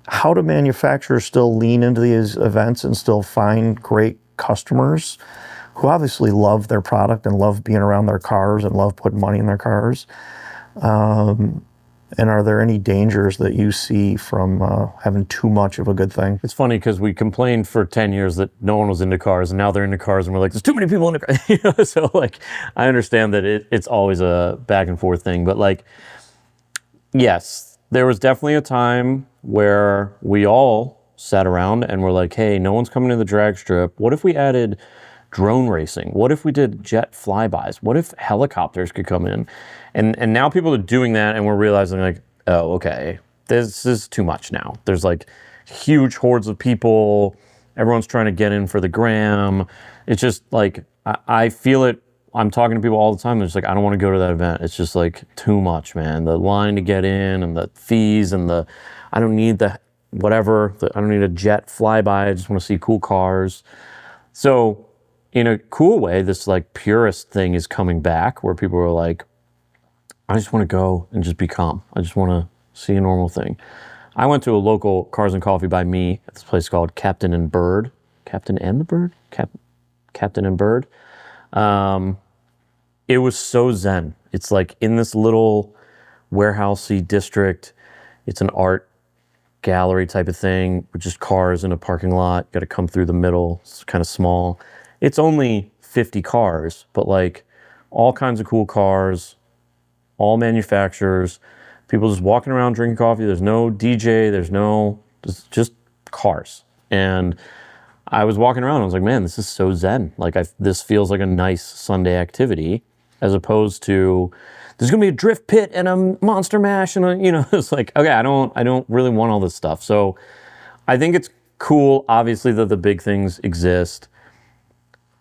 How do manufacturers still lean into these events and still find great customers who obviously love their product and love being around their cars and love putting money in their cars? And are there any dangers that you see from having too much of a good thing? It's funny because we complained for 10 years that no one was into cars, and now they're into cars, and we're like, there's too many people into cars. So like, I understand that it's always a back and forth thing, but like, yes, there was definitely a time where we all sat around and were like, hey, no one's coming to the drag strip. What if we added drone racing? What if we did jet flybys? What if helicopters could come in? And now people are doing that, and we're realizing like, oh, okay, this is too much now. There's like huge hordes of people. Everyone's trying to get in for the gram. It's just like, I feel it. I'm talking to people all the time. They're just like, I don't want to go to that event. It's just like too much, man. The line to get in and the fees and I don't need I don't need a jet flyby. I just want to see cool cars. So in a cool way, this like purist thing is coming back where people are like, I just want to go and just be calm. I just want to see a normal thing. I went to a local Cars and Coffee by me at this place called Captain and Bird. Captain and the Bird? Captain and Bird. It was so zen. It's like in this little warehousey district. It's an art gallery type of thing with just cars in a parking lot. Got to come through the middle. It's kind of small. It's only 50 cars, but like all kinds of cool cars, all manufacturers, people just walking around drinking coffee. There's no DJ, just cars. And I was walking around, I was like, man, this is so zen. Like this feels like a nice Sunday activity. as opposed to there's going to be a drift pit and a monster mash and it's like, okay, I don't really want all this stuff. So I think it's cool, obviously, that the big things exist.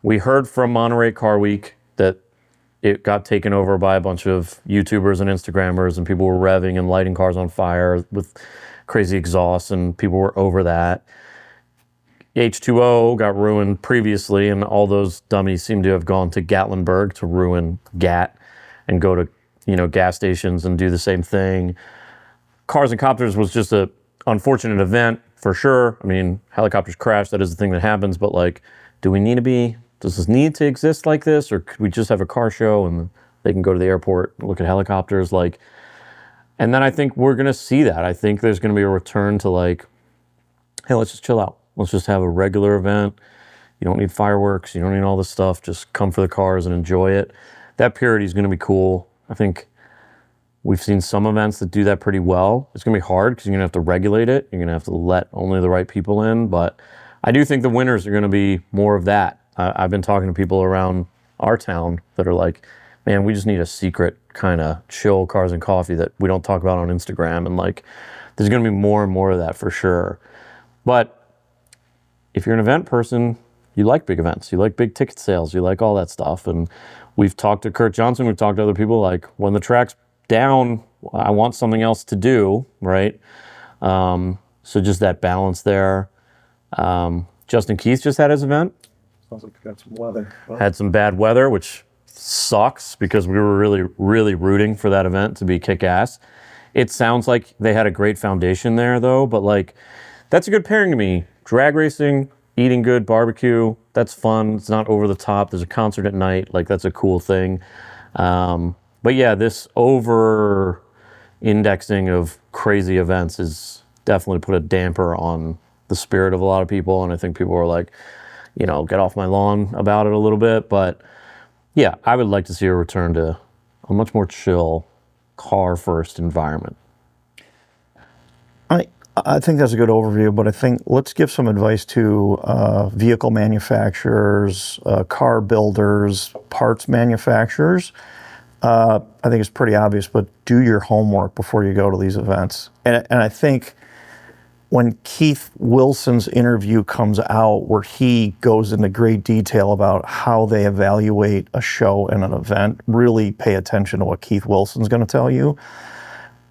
We heard from Monterey Car Week that it got taken over by a bunch of YouTubers and Instagrammers, and people were revving and lighting cars on fire with crazy exhausts, and people were over that. H2O got ruined previously, and all those dummies seem to have gone to Gatlinburg to ruin GAT and go to, gas stations and do the same thing. Cars and Copters was just a unfortunate event for sure. I mean, helicopters crash, that is the thing that happens, but does this need to exist like this, or could we just have a car show and they can go to the airport and look at helicopters? And then I think we're going to see that. I think there's going to be a return to hey, let's just chill out. Let's just have a regular event. You don't need fireworks. You don't need all this stuff. Just come for the cars and enjoy it. That purity is going to be cool. I think we've seen some events that do that pretty well. It's going to be hard because you're going to have to regulate it. You're going to have to let only the right people in. But I do think the winners are going to be more of that. I've been talking to people around our town that are like, man, we just need a secret kind of chill cars and coffee that we don't talk about on Instagram. And there's going to be more and more of that for sure. But if you're an event person, you like big events, you like big ticket sales, you like all that stuff. And we've talked to Kurt Johnson, we've talked to other people, when the track's down, I want something else to do, right? So just that balance there. Justin Keith just had his event. Sounds like we got some weather. Had some bad weather, which sucks because we were really, really rooting for that event to be kick-ass. It sounds like they had a great foundation there, though, but that's a good pairing to me. Drag racing, eating good barbecue, that's fun. It's not over the top. There's a concert at night. That's a cool thing. But yeah, this over-indexing of crazy events is definitely put a damper on the spirit of a lot of people, and I think people are get off my lawn about it a little bit. But yeah, I would like to see a return to a much more chill, car-first environment. I think that's a good overview, but I think let's give some advice to vehicle manufacturers, car builders, parts manufacturers. I think it's pretty obvious, but do your homework before you go to these events. And I think when Keith Wilson's interview comes out, where he goes into great detail about how they evaluate a show and an event, really pay attention to what Keith Wilson's going to tell you.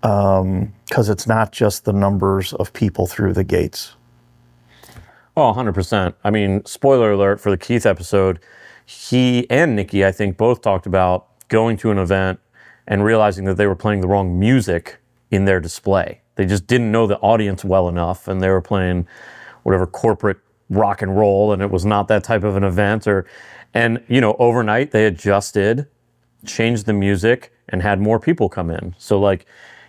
Because it's not just the numbers of people through the gates. Oh, 100%. I mean, spoiler alert for the Keith episode, he and Nikki, I think, both talked about going to an event and realizing that they were playing the wrong music in their display. They just didn't know the audience well enough, and they were playing whatever corporate rock and roll, and it was not that type of an event. Overnight they adjusted, changed the music, and had more people come in. So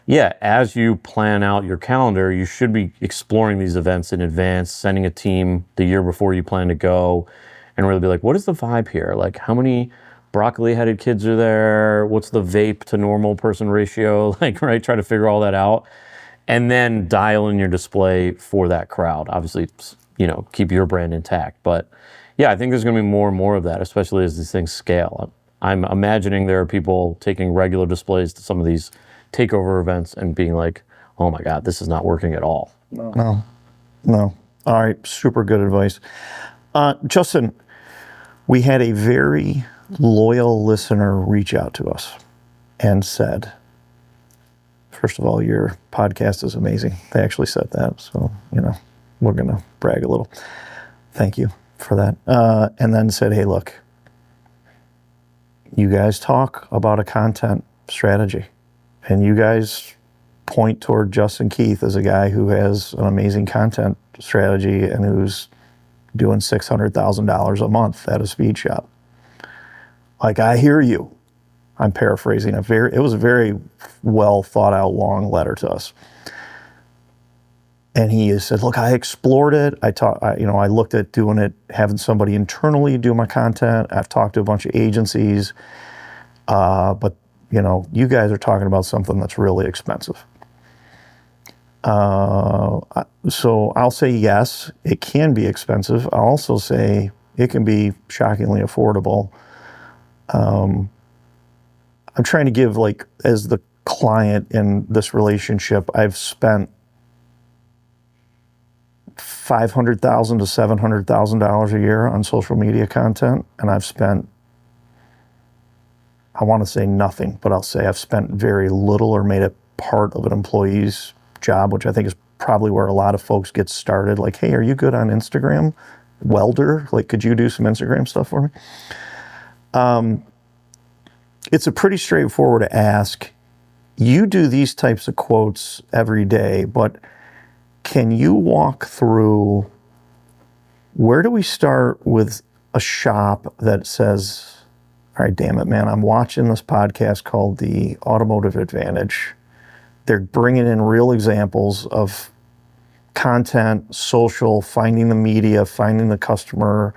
yeah, as you plan out your calendar, you should be exploring these events in advance, sending a team the year before you plan to go, and really be what is the vibe here? How many broccoli-headed kids are there? What's the vape to normal person ratio? Right? Try to figure all that out, and then dial in your display for that crowd. Obviously, keep your brand intact. But yeah, I think there's going to be more and more of that, especially as these things scale. I'm imagining there are people taking regular displays to some of these takeover events and being oh my God, this is not working at all. No. All right, super good advice. Justin, we had a very loyal listener reach out to us and said, first of all, your podcast is amazing. They actually said that, so, we're going to brag a little. Thank you for that. And then said, hey, look, you guys talk about a content strategy. And you guys point toward Justin Keith as a guy who has an amazing content strategy and who's doing $600,000 a month at a speed shop. I hear you. I'm paraphrasing. It was a very well thought out, long letter to us. And he said, look, I explored it. I looked at doing it, having somebody internally do my content. I've talked to a bunch of agencies, but you guys are talking about something that's really expensive. So I'll say yes, it can be expensive. I'll also say it can be shockingly affordable. I'm trying to give, like, as the client in this relationship, I've spent $500,000 to $700,000 a year on social media content, and I've spent, I want to say nothing, but I'll say I've spent very little or made it part of an employee's job, which I think is probably where a lot of folks get started. Like, hey, are you good on Instagram? Welder, like, could you do some Instagram stuff for me? It's a pretty straightforward ask. You do these types of quotes every day, but can you walk through, where do we start with a shop that says, all right, damn it, man, I'm watching this podcast called the Automotive Advantage. They're bringing in real examples of content, social, finding the media, finding the customer.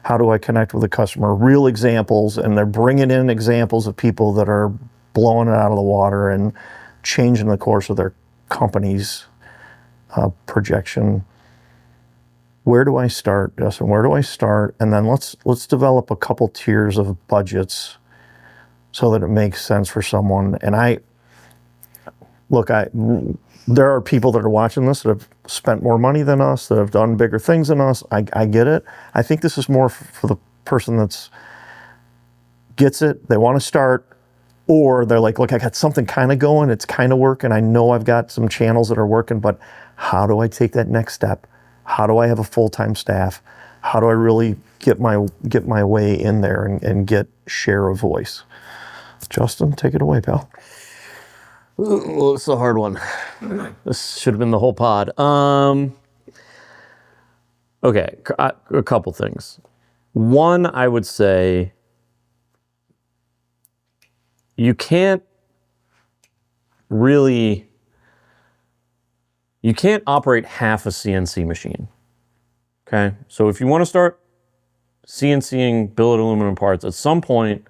How do I connect with the customer? Real examples, and they're bringing in examples of people that are blowing it out of the water and changing the course of their company's projection. Where do I start, Justin? Where do I start? And then let's develop a couple tiers of budgets so that it makes sense for someone. And there are people that are watching this that have spent more money than us, that have done bigger things than us. I get it. I think this is more for the person that's gets it, they want to start, or they're like, look, I got something kind of going, it's kind of working. I know I've got some channels that are working, but how do I take that next step? How do I have a full-time staff? How do I really get my way in there and get share of voice? Justin, take it away, pal. Well, it's a hard one. This should have been the whole pod. Okay, a couple things. One, I would say you can't operate half a CNC machine. Okay, so if you want to start CNCing billet aluminum parts, at some point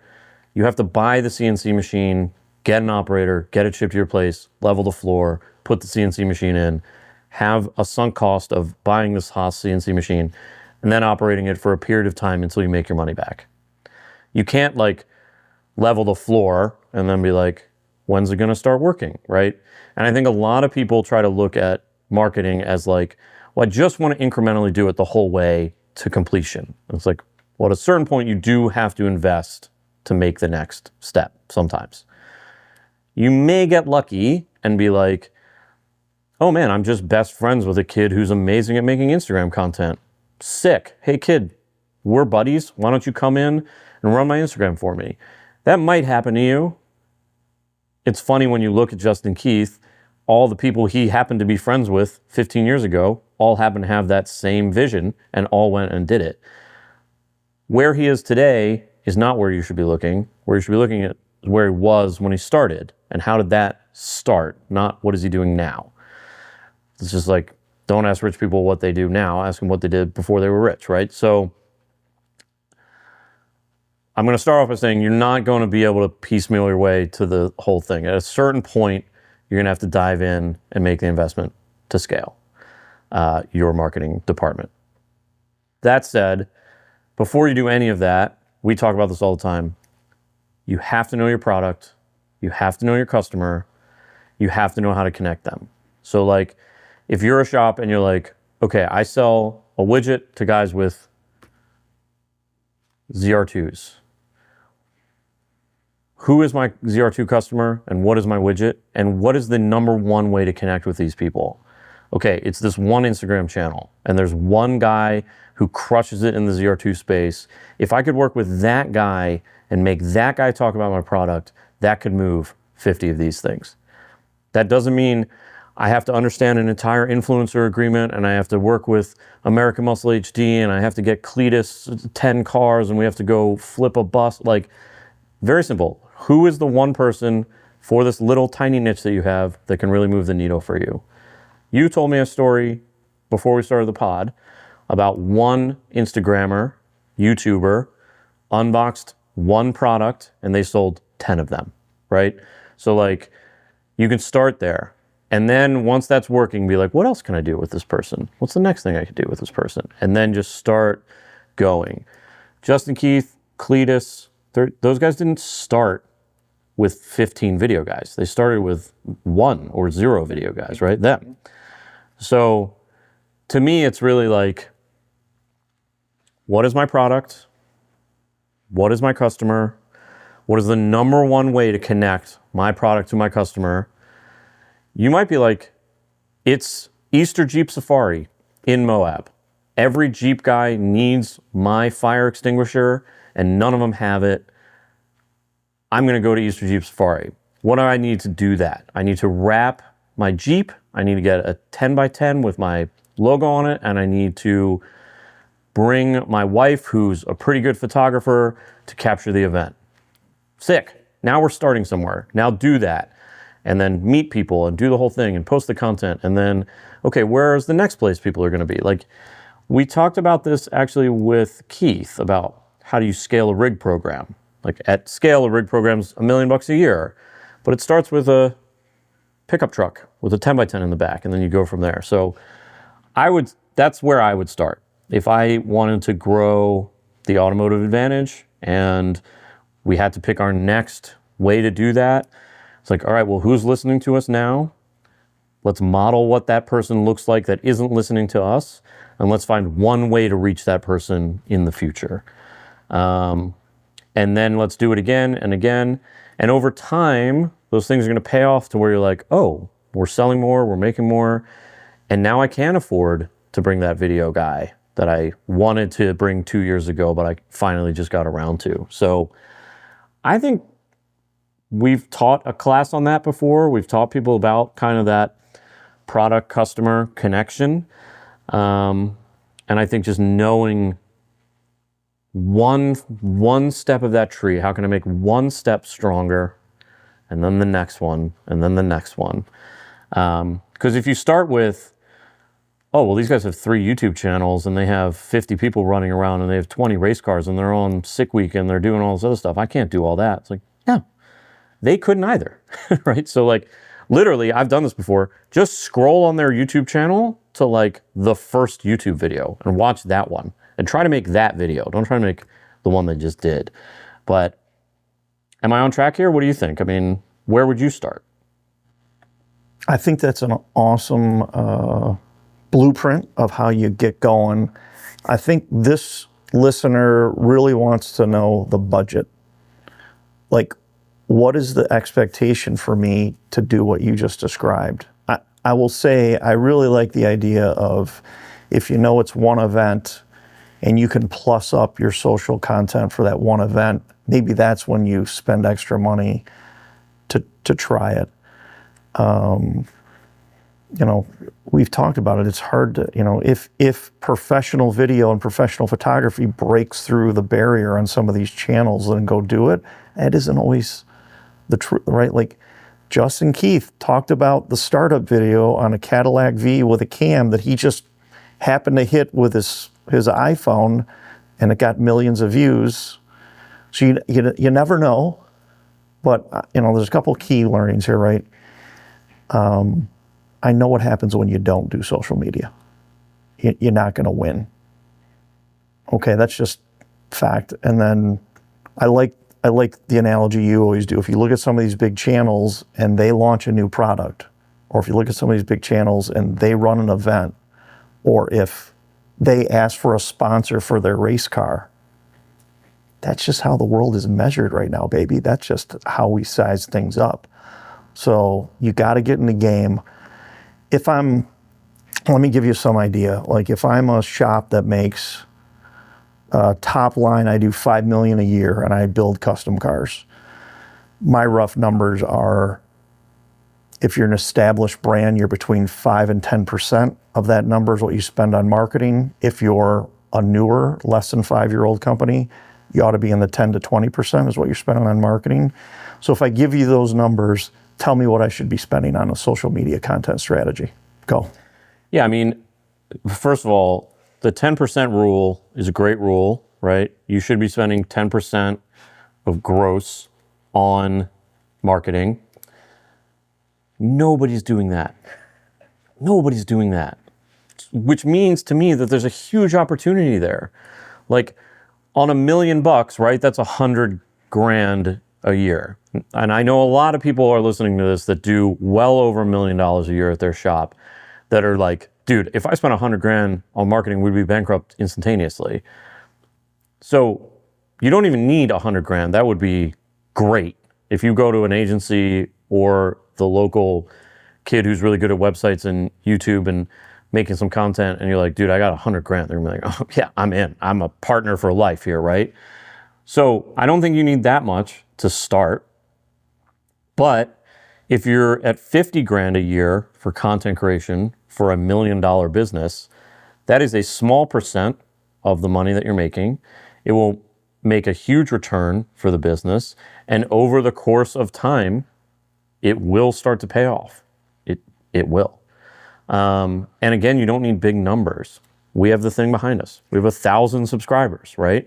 you have to buy the CNC machine, get an operator, get it shipped to your place, level the floor, put the CNC machine in, have a sunk cost of buying this Haas CNC machine, and then operating it for a period of time until you make your money back. You can't like level the floor and then be like, when's it gonna start working, right? And I think a lot of people try to look at marketing as like, well, I just want to incrementally do it the whole way to completion. And it's like, well, at a certain point you do have to invest to make the next step sometimes. You may get lucky and be like, oh man, I'm just best friends with a kid who's amazing at making Instagram content. Sick. Hey kid, we're buddies. Why don't you come in and run my Instagram for me? That might happen to you. It's funny when you look at Justin Keith, all the people he happened to be friends with 15 years ago all happen to have that same vision and all went and did it. Where he is today is not where you should be looking. Where you should be looking at is where he was when he started. And how did that start? Not what is he doing now. It's just like, don't ask rich people what they do now. Ask them what they did before they were rich, right? So I'm going to start off by saying you're not going to be able to piecemeal your way to the whole thing. At a certain point, you're going to have to dive in and make the investment to scale your marketing department. That said, before you do any of that, we talk about this all the time. You have to know your product. You have to know your customer. You have to know how to connect them. So like, if you're a shop and you're like, okay, I sell a widget to guys with ZR2s. Who is my ZR2 customer and what is my widget? And what is the number one way to connect with these people? Okay, it's this one Instagram channel and there's one guy who crushes it in the ZR2 space. If I could work with that guy and make that guy talk about my product, that could move 50 of these things. That doesn't mean I have to understand an entire influencer agreement and I have to work with American Muscle HD and I have to get Cletus 10 cars and we have to go flip a bus. Like, very simple. Who is the one person for this little tiny niche that you have that can really move the needle for you? You told me a story before we started the pod about one Instagrammer, YouTuber, unboxed one product and they sold 10 of them, right? So like, you can start there. And then once that's working, be like, what else can I do with this person? What's the next thing I could do with this person? And then just start going. Justin Keith, Cletus, those guys didn't start with 15 video guys. They started with 1 or 0 video guys, right? Them. So to me, it's really like, what is my product? What is my customer? What is the number one way to connect my product to my customer? You might be like, it's Easter Jeep Safari in Moab. Every Jeep guy needs my fire extinguisher and none of them have it. I'm going to go to Easter Jeep Safari. What do I need to do that? I need to wrap my Jeep. I need to get a 10x10 with my logo on it. And I need to bring my wife, who's a pretty good photographer, to capture the event. Sick. Now we're starting somewhere. Now do that. And then meet people and do the whole thing and post the content. And then, okay, where's the next place people are going to be? Like, we talked about this actually with Keith about how do you scale a rig program. Like at scale, a rig program's $1 million a year, but it starts with a pickup truck with a 10x10 in the back, and then you go from there. So that's where I would start. If I wanted to grow the automotive advantage and we had to pick our next way to do that, it's like, all right, well, who's listening to us now? Let's model what that person looks like that isn't listening to us, and let's find one way to reach that person in the future. And then let's do it again and again. And over time, those things are going to pay off to where you're like, oh, we're selling more, we're making more. And now I can afford to bring that video guy that I wanted to bring 2 years ago, but I finally just got around to. So I think we've taught a class on that before. We've taught people about kind of that product customer connection. And I think just knowing one step of that tree, how can I make one step stronger, and then the next one, and then the next one. Because if you start with, oh, well, these guys have 3 YouTube channels and they have 50 people running around and they have 20 race cars and they're on sick week and they're doing all this other stuff, I can't do all that. It's like, no, they couldn't either, right? So like, literally, I've done this before. Just scroll on their YouTube channel to like the first YouTube video and watch that one and try to make that video. Don't try to make the one they just did. But am I on track here? What do you think? I mean, where would you start? I think that's an awesome blueprint of how you get going. I think this listener really wants to know the budget. Like, what is the expectation for me to do what you just described? I will say I really like the idea of, if you know it's one event and you can plus up your social content for that one event, maybe that's when you spend extra money to try it. You know, we've talked about it. It's hard to, you know, if professional video and professional photography breaks through the barrier on some of these channels and go do it, it isn't always the truth, right? Like Justin Keith talked about the startup video on a Cadillac V with a cam that he just happened to hit with his iPhone, and it got millions of views. So you never know, but you know, there's a couple key learnings here, right? I know what happens when you don't do social media. You're not going to win. Okay, that's just fact. And then I like the analogy you always do. If you look at some of these big channels and they launch a new product, or if you look at some of these big channels and they run an event, or if they ask for a sponsor for their race car, that's just how the world is measured right now, baby. That's just how we size things up. So you got to get in the game. Let me give you some idea. Like if I'm a shop that makes top line, I do $5 million a year and I build custom cars. My rough numbers are, if you're an established brand, you're between 5 and 10% of that number is what you spend on marketing. If you're a newer, less than 5-year-old company, you ought to be in the 10 to 20% is what you're spending on marketing. So if I give you those numbers, tell me what I should be spending on a social media content strategy. Go. Yeah, I mean, first of all, the 10% rule is a great rule, right? You should be spending 10% of gross on marketing. Nobody's doing that. Nobody's doing that. Which means to me that there's a huge opportunity there. Like on $1 million, right? That's $100,000 a year, and I know a lot of people are listening to this that do well over $1 million a year at their shop that are like, dude, if I spent 100 grand on marketing, we'd be bankrupt instantaneously. So you don't even need 100 grand. That would be great. If you go to an agency or the local kid who's really good at websites and YouTube and making some content, and you're like, dude, I got 100 grand. They're gonna be like, oh yeah, I'm in. I'm a partner for life here, right? So I don't think you need that much to start. But if you're at 50 grand a year for content creation for $1 million business, that is a small percent of the money that you're making. It will make a huge return for the business. And over the course of time, it will start to pay off. It will. And again, you don't need big numbers. We have the thing behind us. We have 1,000 subscribers, right?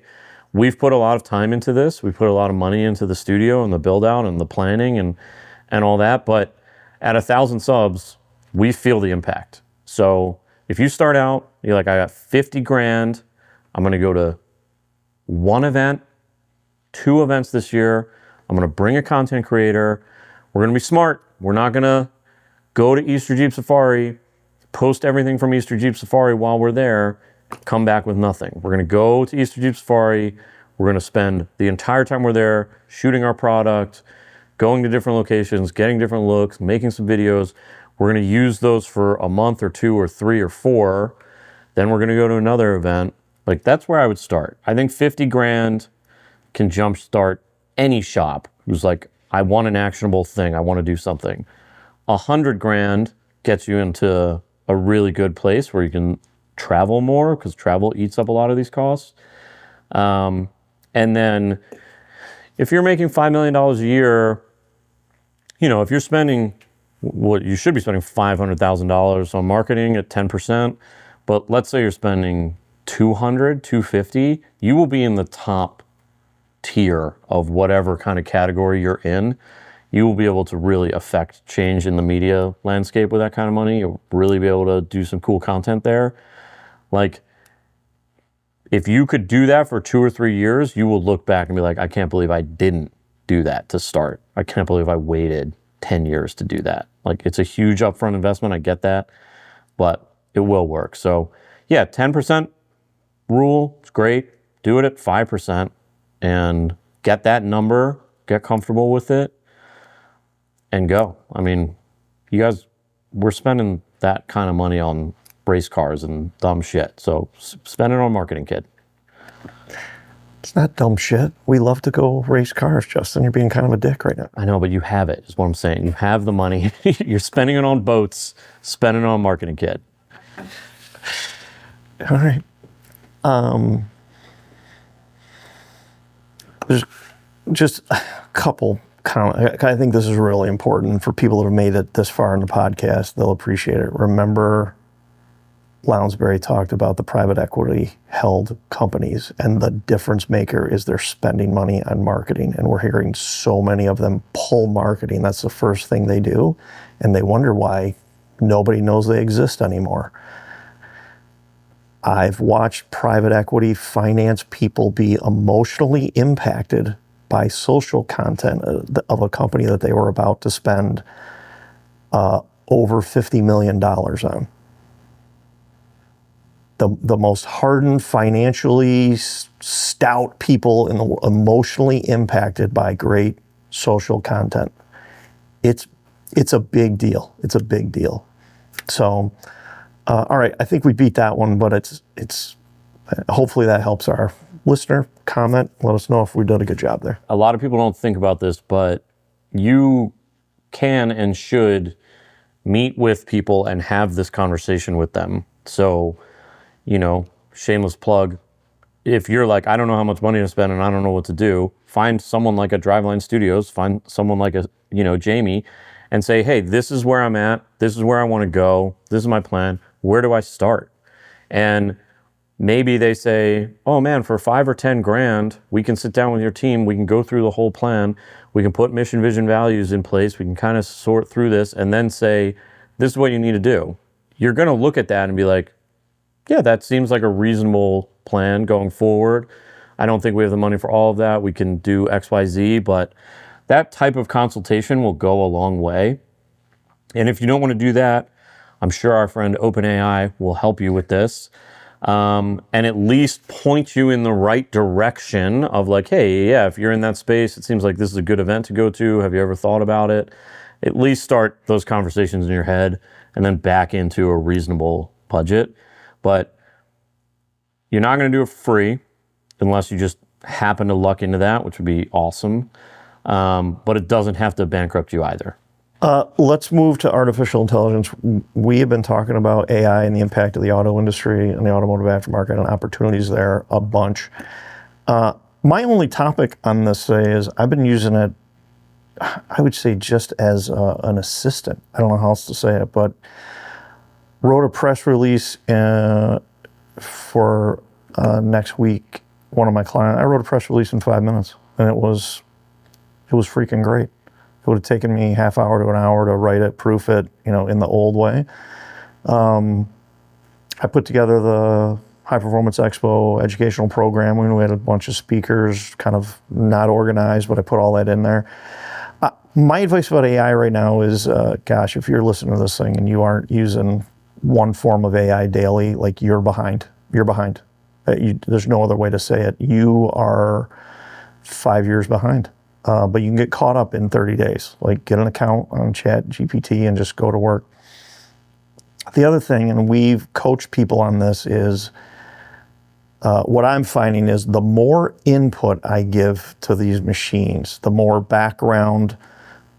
We've put a lot of time into this. We put a lot of money into the studio and the build out and the planning and all that. But at 1,000 subs, we feel the impact. So if you start out, you're like, I got 50 grand. I'm going to go to 1 event, 2 events this year. I'm going to bring a content creator. We're going to be smart. We're not going to go to Easter Jeep Safari, post everything from Easter Jeep Safari while we're there, come back with nothing. We're going to go to Easter Jeep Safari. We're going to spend the entire time we're there shooting our product, going to different locations, getting different looks, making some videos. We're going to use those for a month or 2 or 3 or 4. Then we're going to go to another event. Like, that's where I would start. I think 50 grand can jumpstart any shop who's like, I want an actionable thing. I want to do something. 100 grand gets you into a really good place where you can travel more, because travel eats up a lot of these costs. And then if you're making $5 million a year, you know, if you're spending what you should be spending $500,000 on marketing at 10%, but let's say you're spending 250, you will be in the top tier of whatever kind of category you're in. You will be able to really affect change in the media landscape with that kind of money. You'll really be able to do some cool content there. Like, if you could do that for 2 or 3 years, you will look back and be like, I can't believe I didn't do that to start. I can't believe I waited 10 years to do that. Like, it's a huge upfront investment. I get that, but it will work. So yeah, 10% rule, it's great. Do it at 5% and get that number, get comfortable with it, and go. I mean, you guys, we're spending that kind of money on race cars and dumb shit. So spend it on marketing, kid. It's not dumb shit. We love to go race cars, Justin. You're being kind of a dick right now. I know, but you have it, is what I'm saying. You have the money. You're spending it on boats, spending it on marketing, kid. All right. There's just a couple comments. I think this is really important for people that have made it this far in the podcast. They'll appreciate it. Remember, Lounsbury talked about the private equity held companies, and the difference maker is they're spending money on marketing. And we're hearing so many of them pull marketing. That's the first thing they do. And they wonder why nobody knows they exist anymore. I've watched private equity finance people be emotionally impacted by social content of a company that they were about to spend over $50 million on. The most hardened, financially stout people in the emotionally impacted by great social content. It's a big deal. It's a big deal. So, all right, I think we beat that one, but it's hopefully that helps our listener. Comment, let us know if we did a good job there. A lot of people don't think about this, but you can and should meet with people and have this conversation with them. So, you know, shameless plug. If you're like, I don't know how much money to spend and I don't know what to do, find someone like a Driveline Studios, find someone like a, you know, Jamie, and say, hey, this is where I'm at. This is where I want to go. This is my plan. Where do I start? And maybe they say, oh man, for 5 or 10 grand, we can sit down with your team. We can go through the whole plan. We can put mission, vision, values in place. We can kind of sort through this and then say, this is what you need to do. You're going to look at that and be like, yeah, that seems like a reasonable plan going forward. I don't think we have the money for all of that. We can do X, Y, Z, but that type of consultation will go a long way. And if you don't want to do that, I'm sure our friend OpenAI will help you with this, and at least point you in the right direction of like, hey, yeah, if you're in that space, it seems like this is a good event to go to. Have you ever thought about it? At least start those conversations in your head and then back into a reasonable budget. But you're not going to do it for free unless you just happen to luck into that, which would be awesome. But it doesn't have to bankrupt you either. Let's move to artificial intelligence. We have been talking about AI and the impact of the auto industry and the automotive aftermarket and opportunities there a bunch. My only topic on this say is I've been using it, I would say, just as an assistant. I don't know how else to say it, but wrote a press release for next week. One of my clients, I wrote a press release in 5 minutes, and it was freaking great. It would have taken me half hour to an hour to write it, proof it, in the old way. I put together the High Performance Expo educational program. We had a bunch of speakers, kind of not organized, but I put all that in there. My advice about AI right now is, gosh, if you're listening to this thing and you aren't using one form of AI daily, like you're behind. You're behind. There's no other way to say it. You are 5 years behind. But you can get caught up in 30 days. Like get an account on ChatGPT and just go to work. The other thing, and we've coached people on this, is what I'm finding is the more input I give to these machines, the more background,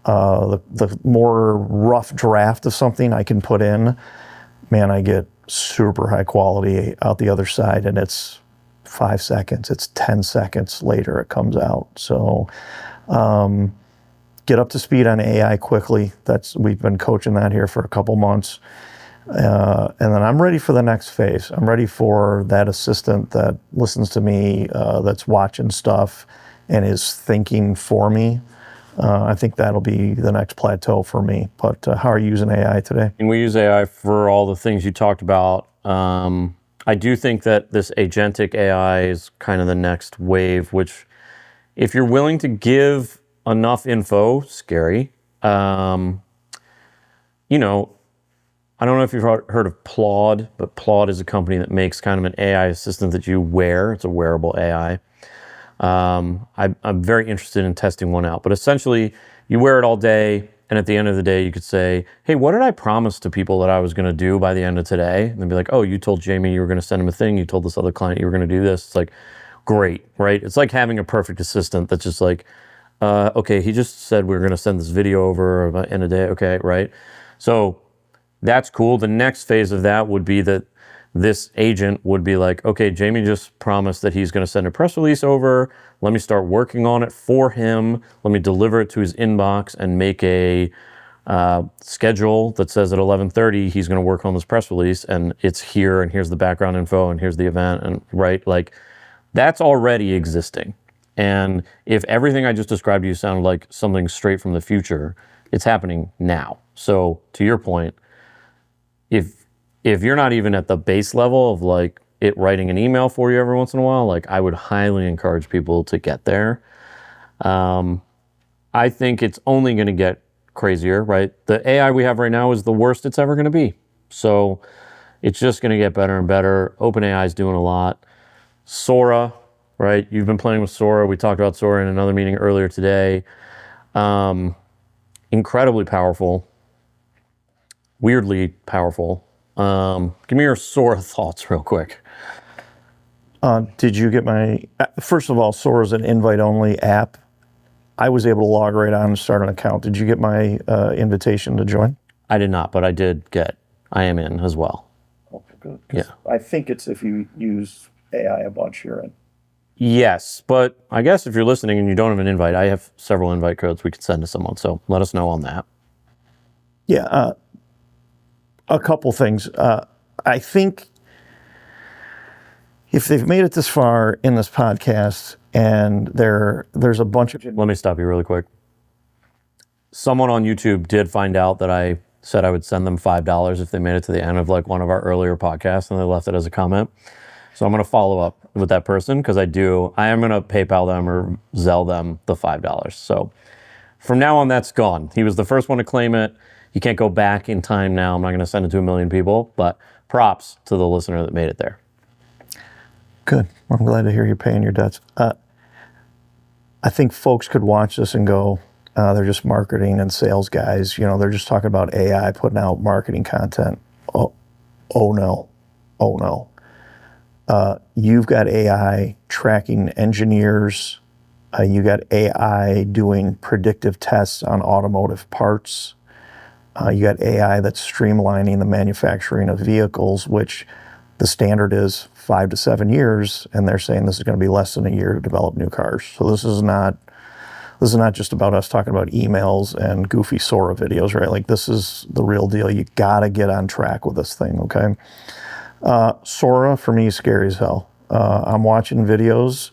the more rough draft of something I can put in, man, I get super high quality out the other side, and it's 5 seconds, it's 10 seconds later it comes out. So get up to speed on AI quickly. We've been coaching that here for a couple months. And then I'm ready for the next phase. I'm ready for that assistant that listens to me, that's watching stuff and is thinking for me. I think that'll be the next plateau for me. But how are you using AI today? And we use AI for all the things you talked about. I do think that this agentic AI is kind of the next wave, which if you're willing to give enough info, scary. I don't know if you've heard of Claude, but Claude is a company that makes kind of an AI assistant that you wear. It's a wearable AI. I'm very interested in testing one out, but essentially you wear it all day, and at the end of the day you could say, hey, what did I promise to people that I was going to do by the end of today? And they'd be like, oh, you told Jamie you were going to send him a thing, you told this other client you were going to do this. It's like, great, right? It's like having a perfect assistant that's just like, okay, he just said we were going to send this video over in a day, okay, right? So that's cool. The next phase of that would be that this agent would be like, okay, Jamie just promised that he's going to send a press release over. Let me start working on it for him. Let me deliver it to his inbox and make a schedule that says at 11:30 he's going to work on this press release, and it's here, and here's the background info, and here's the event, and right, like that's already existing. And if everything I just described to you sounded like something straight from the future, it's happening now. So to your point, if you're not even at the base level of like it writing an email for you every once in a while, like I would highly encourage people to get there. I think it's only going to get crazier, right? The AI we have right now is the worst it's ever going to be. So it's just going to get better and better. OpenAI is doing a lot. Sora, right? You've been playing with Sora. We talked about Sora in another meeting earlier today. Incredibly powerful. Weirdly powerful. Give me your Sora thoughts real quick. Did you get first of all, Sora is an invite-only app. I was able to log right on and start an account. Did you get my invitation to join? I did not, but I am in as well. Okay, good. Yeah. I think it's if you use AI a bunch, you're in. Yes, but I guess if you're listening and you don't have an invite, I have several invite codes we could send to someone, so let us know on that. Yeah, a couple things. I think if they've made it this far in this podcast and there's a bunch of... Let me stop you really quick. Someone on YouTube did find out that I said I would send them $5 if they made it to the end of like one of our earlier podcasts, and they left it as a comment. So I'm going to follow up with that person because I am going to PayPal them or Zelle them the $5. So from now on, that's gone. He was the first one to claim it. You can't go back in time now. I'm not going to send it to 1 million people, but props to the listener that made it there. Good. I'm glad to hear you're paying your debts. I think folks could watch this and go, they're just marketing and sales guys. They're just talking about AI putting out marketing content. Oh no. You've got AI tracking engineers. You got AI doing predictive tests on automotive parts. You got AI that's streamlining the manufacturing of vehicles, which the standard is 5 to 7 years, and they're saying this is going to be less than a year to develop new cars. So this is not just about us talking about emails and goofy Sora videos, right? Like, this is the real deal. You got to get on track with this thing, okay? Sora, for me, is scary as hell. I'm watching videos,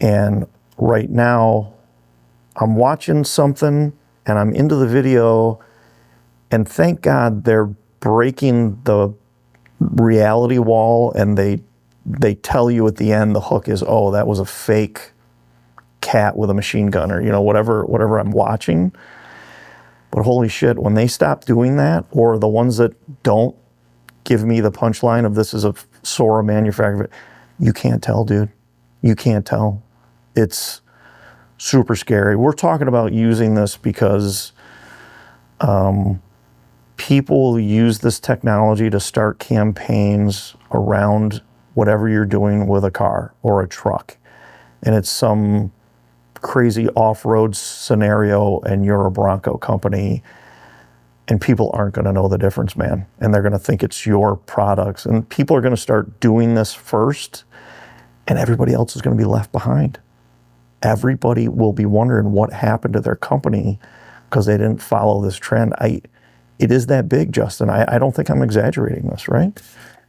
and right now, I'm watching something, and I'm into the video, and thank God they're breaking the reality wall, and they tell you at the end, the hook is, oh, that was a fake cat with a machine gun, or whatever I'm watching. But holy shit, when they stop doing that, or the ones that don't give me the punchline of this is a Sora manufacturer, you can't tell, dude. You can't tell. It's super scary. We're talking about using this because people use this technology to start campaigns around whatever you're doing with a car or a truck. And it's some crazy off-road scenario, and you're a Bronco company, and people aren't going to know the difference, man. And they're going to think it's your products. And people are going to start doing this first, and everybody else is going to be left behind. Everybody will be wondering what happened to their company because they didn't follow this trend. It is that big, Justin. I don't think I'm exaggerating this, right?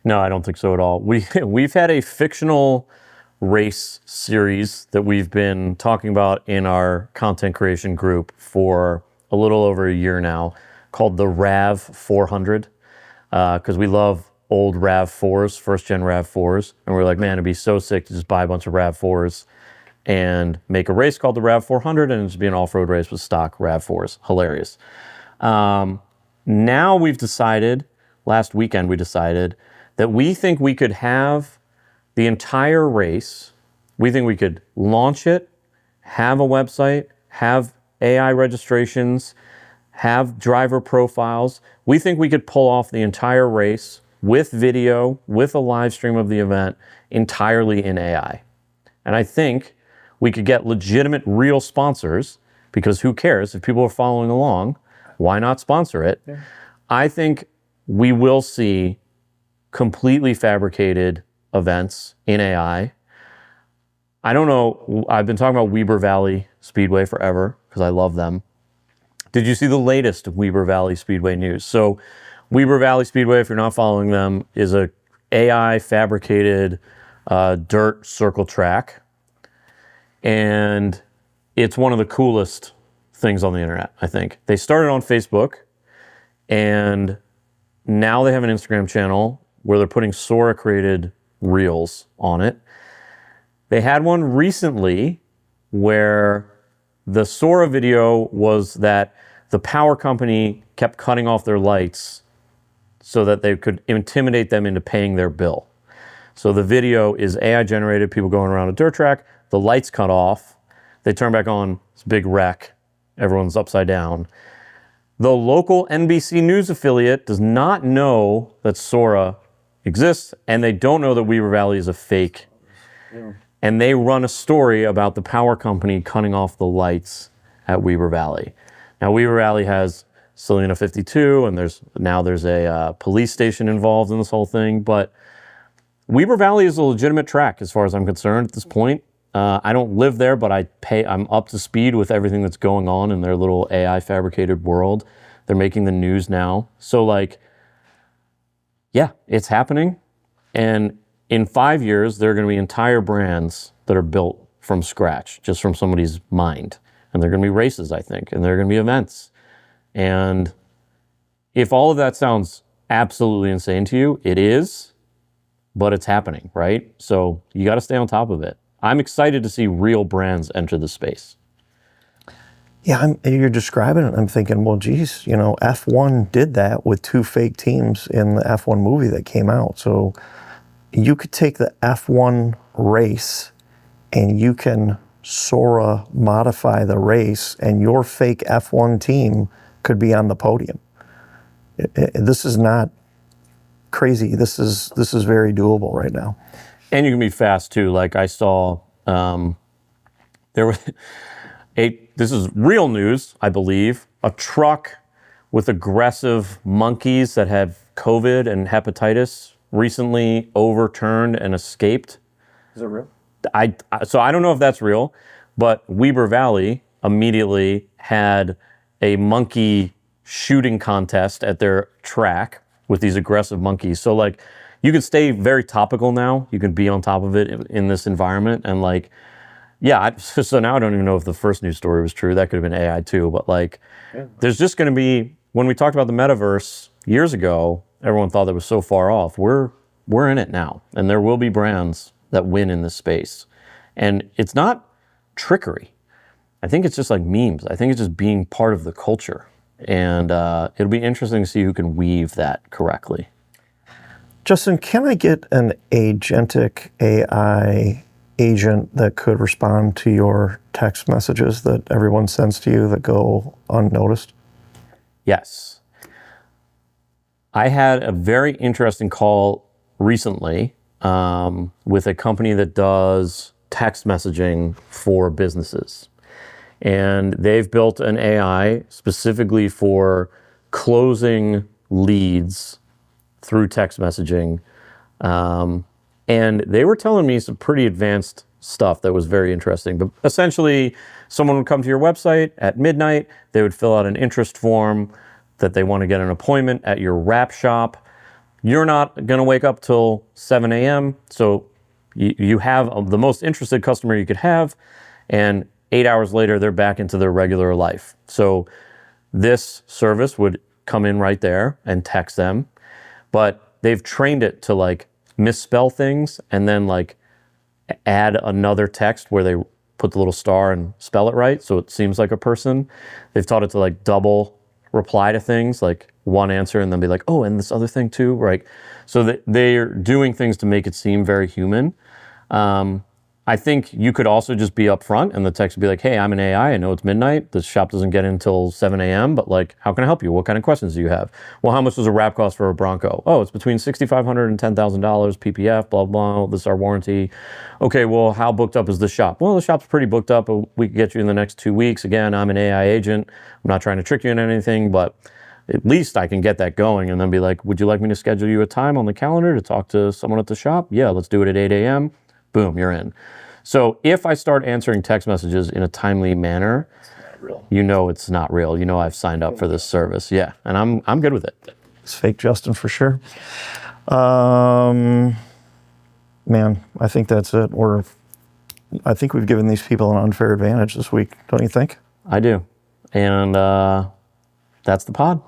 No, I don't think so at all. We've had a fictional race series that we've been talking about in our content creation group for a little over a year now, called the RAV 400, because we love old RAV 4s, first-gen RAV 4s, and we're like, man, it'd be so sick to just buy a bunch of RAV 4s and make a race called the RAV 400, and just be an off-road race with stock RAV 4s. Hilarious. Now we've decided, last weekend we decided, that we think we could have the entire race, we think we could launch it, have a website, have AI registrations, have driver profiles. We think we could pull off the entire race with video, with a live stream of the event, entirely in AI. And I think we could get legitimate, real sponsors, because who cares? If people are following along, why not sponsor it? Yeah. I think we will see completely fabricated events in AI. I don't know. I've been talking about Weber Valley Speedway forever because I love them. Did you see the latest Weber Valley Speedway news? So Weber Valley Speedway, if you're not following them, is a AI fabricated dirt circle track. And it's one of the coolest things on the internet, I think. They started on Facebook, and now they have an Instagram channel where they're putting Sora created reels on it. They had one recently where the Sora video was that the power company kept cutting off their lights so that they could intimidate them into paying their bill. So the video is AI generated, people going around a dirt track, the lights cut off, they turn back on, it's a big wreck, everyone's upside down. The local NBC News affiliate does not know that Sora exists, and they don't know that Weber Valley is a fake. Yeah. And they run a story about the power company cutting off the lights at Weber Valley. Now, Weber Valley has Salina 52, and there's a police station involved in this whole thing, but Weber Valley is a legitimate track as far as I'm concerned at this point. I don't live there, but I'm up to speed with everything that's going on in their little AI fabricated world. They're making the news now. So yeah, it's happening. And in 5 years, there are going to be entire brands that are built from scratch, just from somebody's mind. And they're going to be races, I think, and there are going to be events. And if all of that sounds absolutely insane to you, it is, but it's happening, right? So you got to stay on top of it. I'm excited to see real brands enter the space. Yeah, you're describing it. I'm thinking, well, geez, F1 did that with 2 fake teams in the F1 movie that came out. So you could take the F1 race and you can Sora modify the race, and your fake F1 team could be on the podium. This is not crazy. This is very doable right now. And you can be fast too. Like I saw, there was this is real news, I believe, a truck with aggressive monkeys that have COVID and hepatitis recently overturned and escaped. Is it real? So I don't know if that's real, but Weber Valley immediately had a monkey shooting contest at their track with these aggressive monkeys. So like you can stay very topical now. You can be on top of it in this environment. And like, yeah, so now I don't even know if the first news story was true. That could have been AI too. But like, there's just going to be, when we talked about the metaverse years ago, everyone thought that was so far off. We're in it now. And there will be brands that win in this space. And it's not trickery. I think it's just like memes. I think it's just being part of the culture. And it'll be interesting to see who can weave that correctly. Justin, can I get an agentic AI agent that could respond to your text messages that everyone sends to you that go unnoticed? Yes. I had a very interesting call recently with a company that does text messaging for businesses. And they've built an AI specifically for closing leads through text messaging. And they were telling me some pretty advanced stuff that was very interesting. But essentially, someone would come to your website at midnight. They would fill out an interest form that they want to get an appointment at your wrap shop. You're not going to wake up till 7 a.m. So you have the most interested customer you could have. And 8 hours later, they're back into their regular life. So this service would come in right there and text them. But they've trained it to like misspell things and then like add another text where they put the little star and spell it right. So it seems like a person. They've taught it to like double reply to things, like one answer and then be like, oh, and this other thing too, right? So that they're doing things to make it seem very human. I think you could also just be upfront and the text would be like, hey, I'm an AI. I know it's midnight. The shop doesn't get in until 7 a.m. But like, how can I help you? What kind of questions do you have? Well, how much does a wrap cost for a Bronco? Oh, it's between $6,500 and $10,000 PPF, blah, blah. This is our warranty. Okay, well, how booked up is the shop? Well, the shop's pretty booked up. But we can get you in the next 2 weeks. Again, I'm an AI agent. I'm not trying to trick you into anything, but at least I can get that going and then be like, would you like me to schedule you a time on the calendar to talk to someone at the shop? Yeah, let's do it at 8 a.m. Boom, you're in. So if I start answering text messages in a timely manner, you know it's not real. You know I've signed up for this service. Yeah, and I'm good with it. It's fake Justin for sure. Man, I think that's it. I think we've given these people an unfair advantage this week, don't you think? I do. And that's the pod.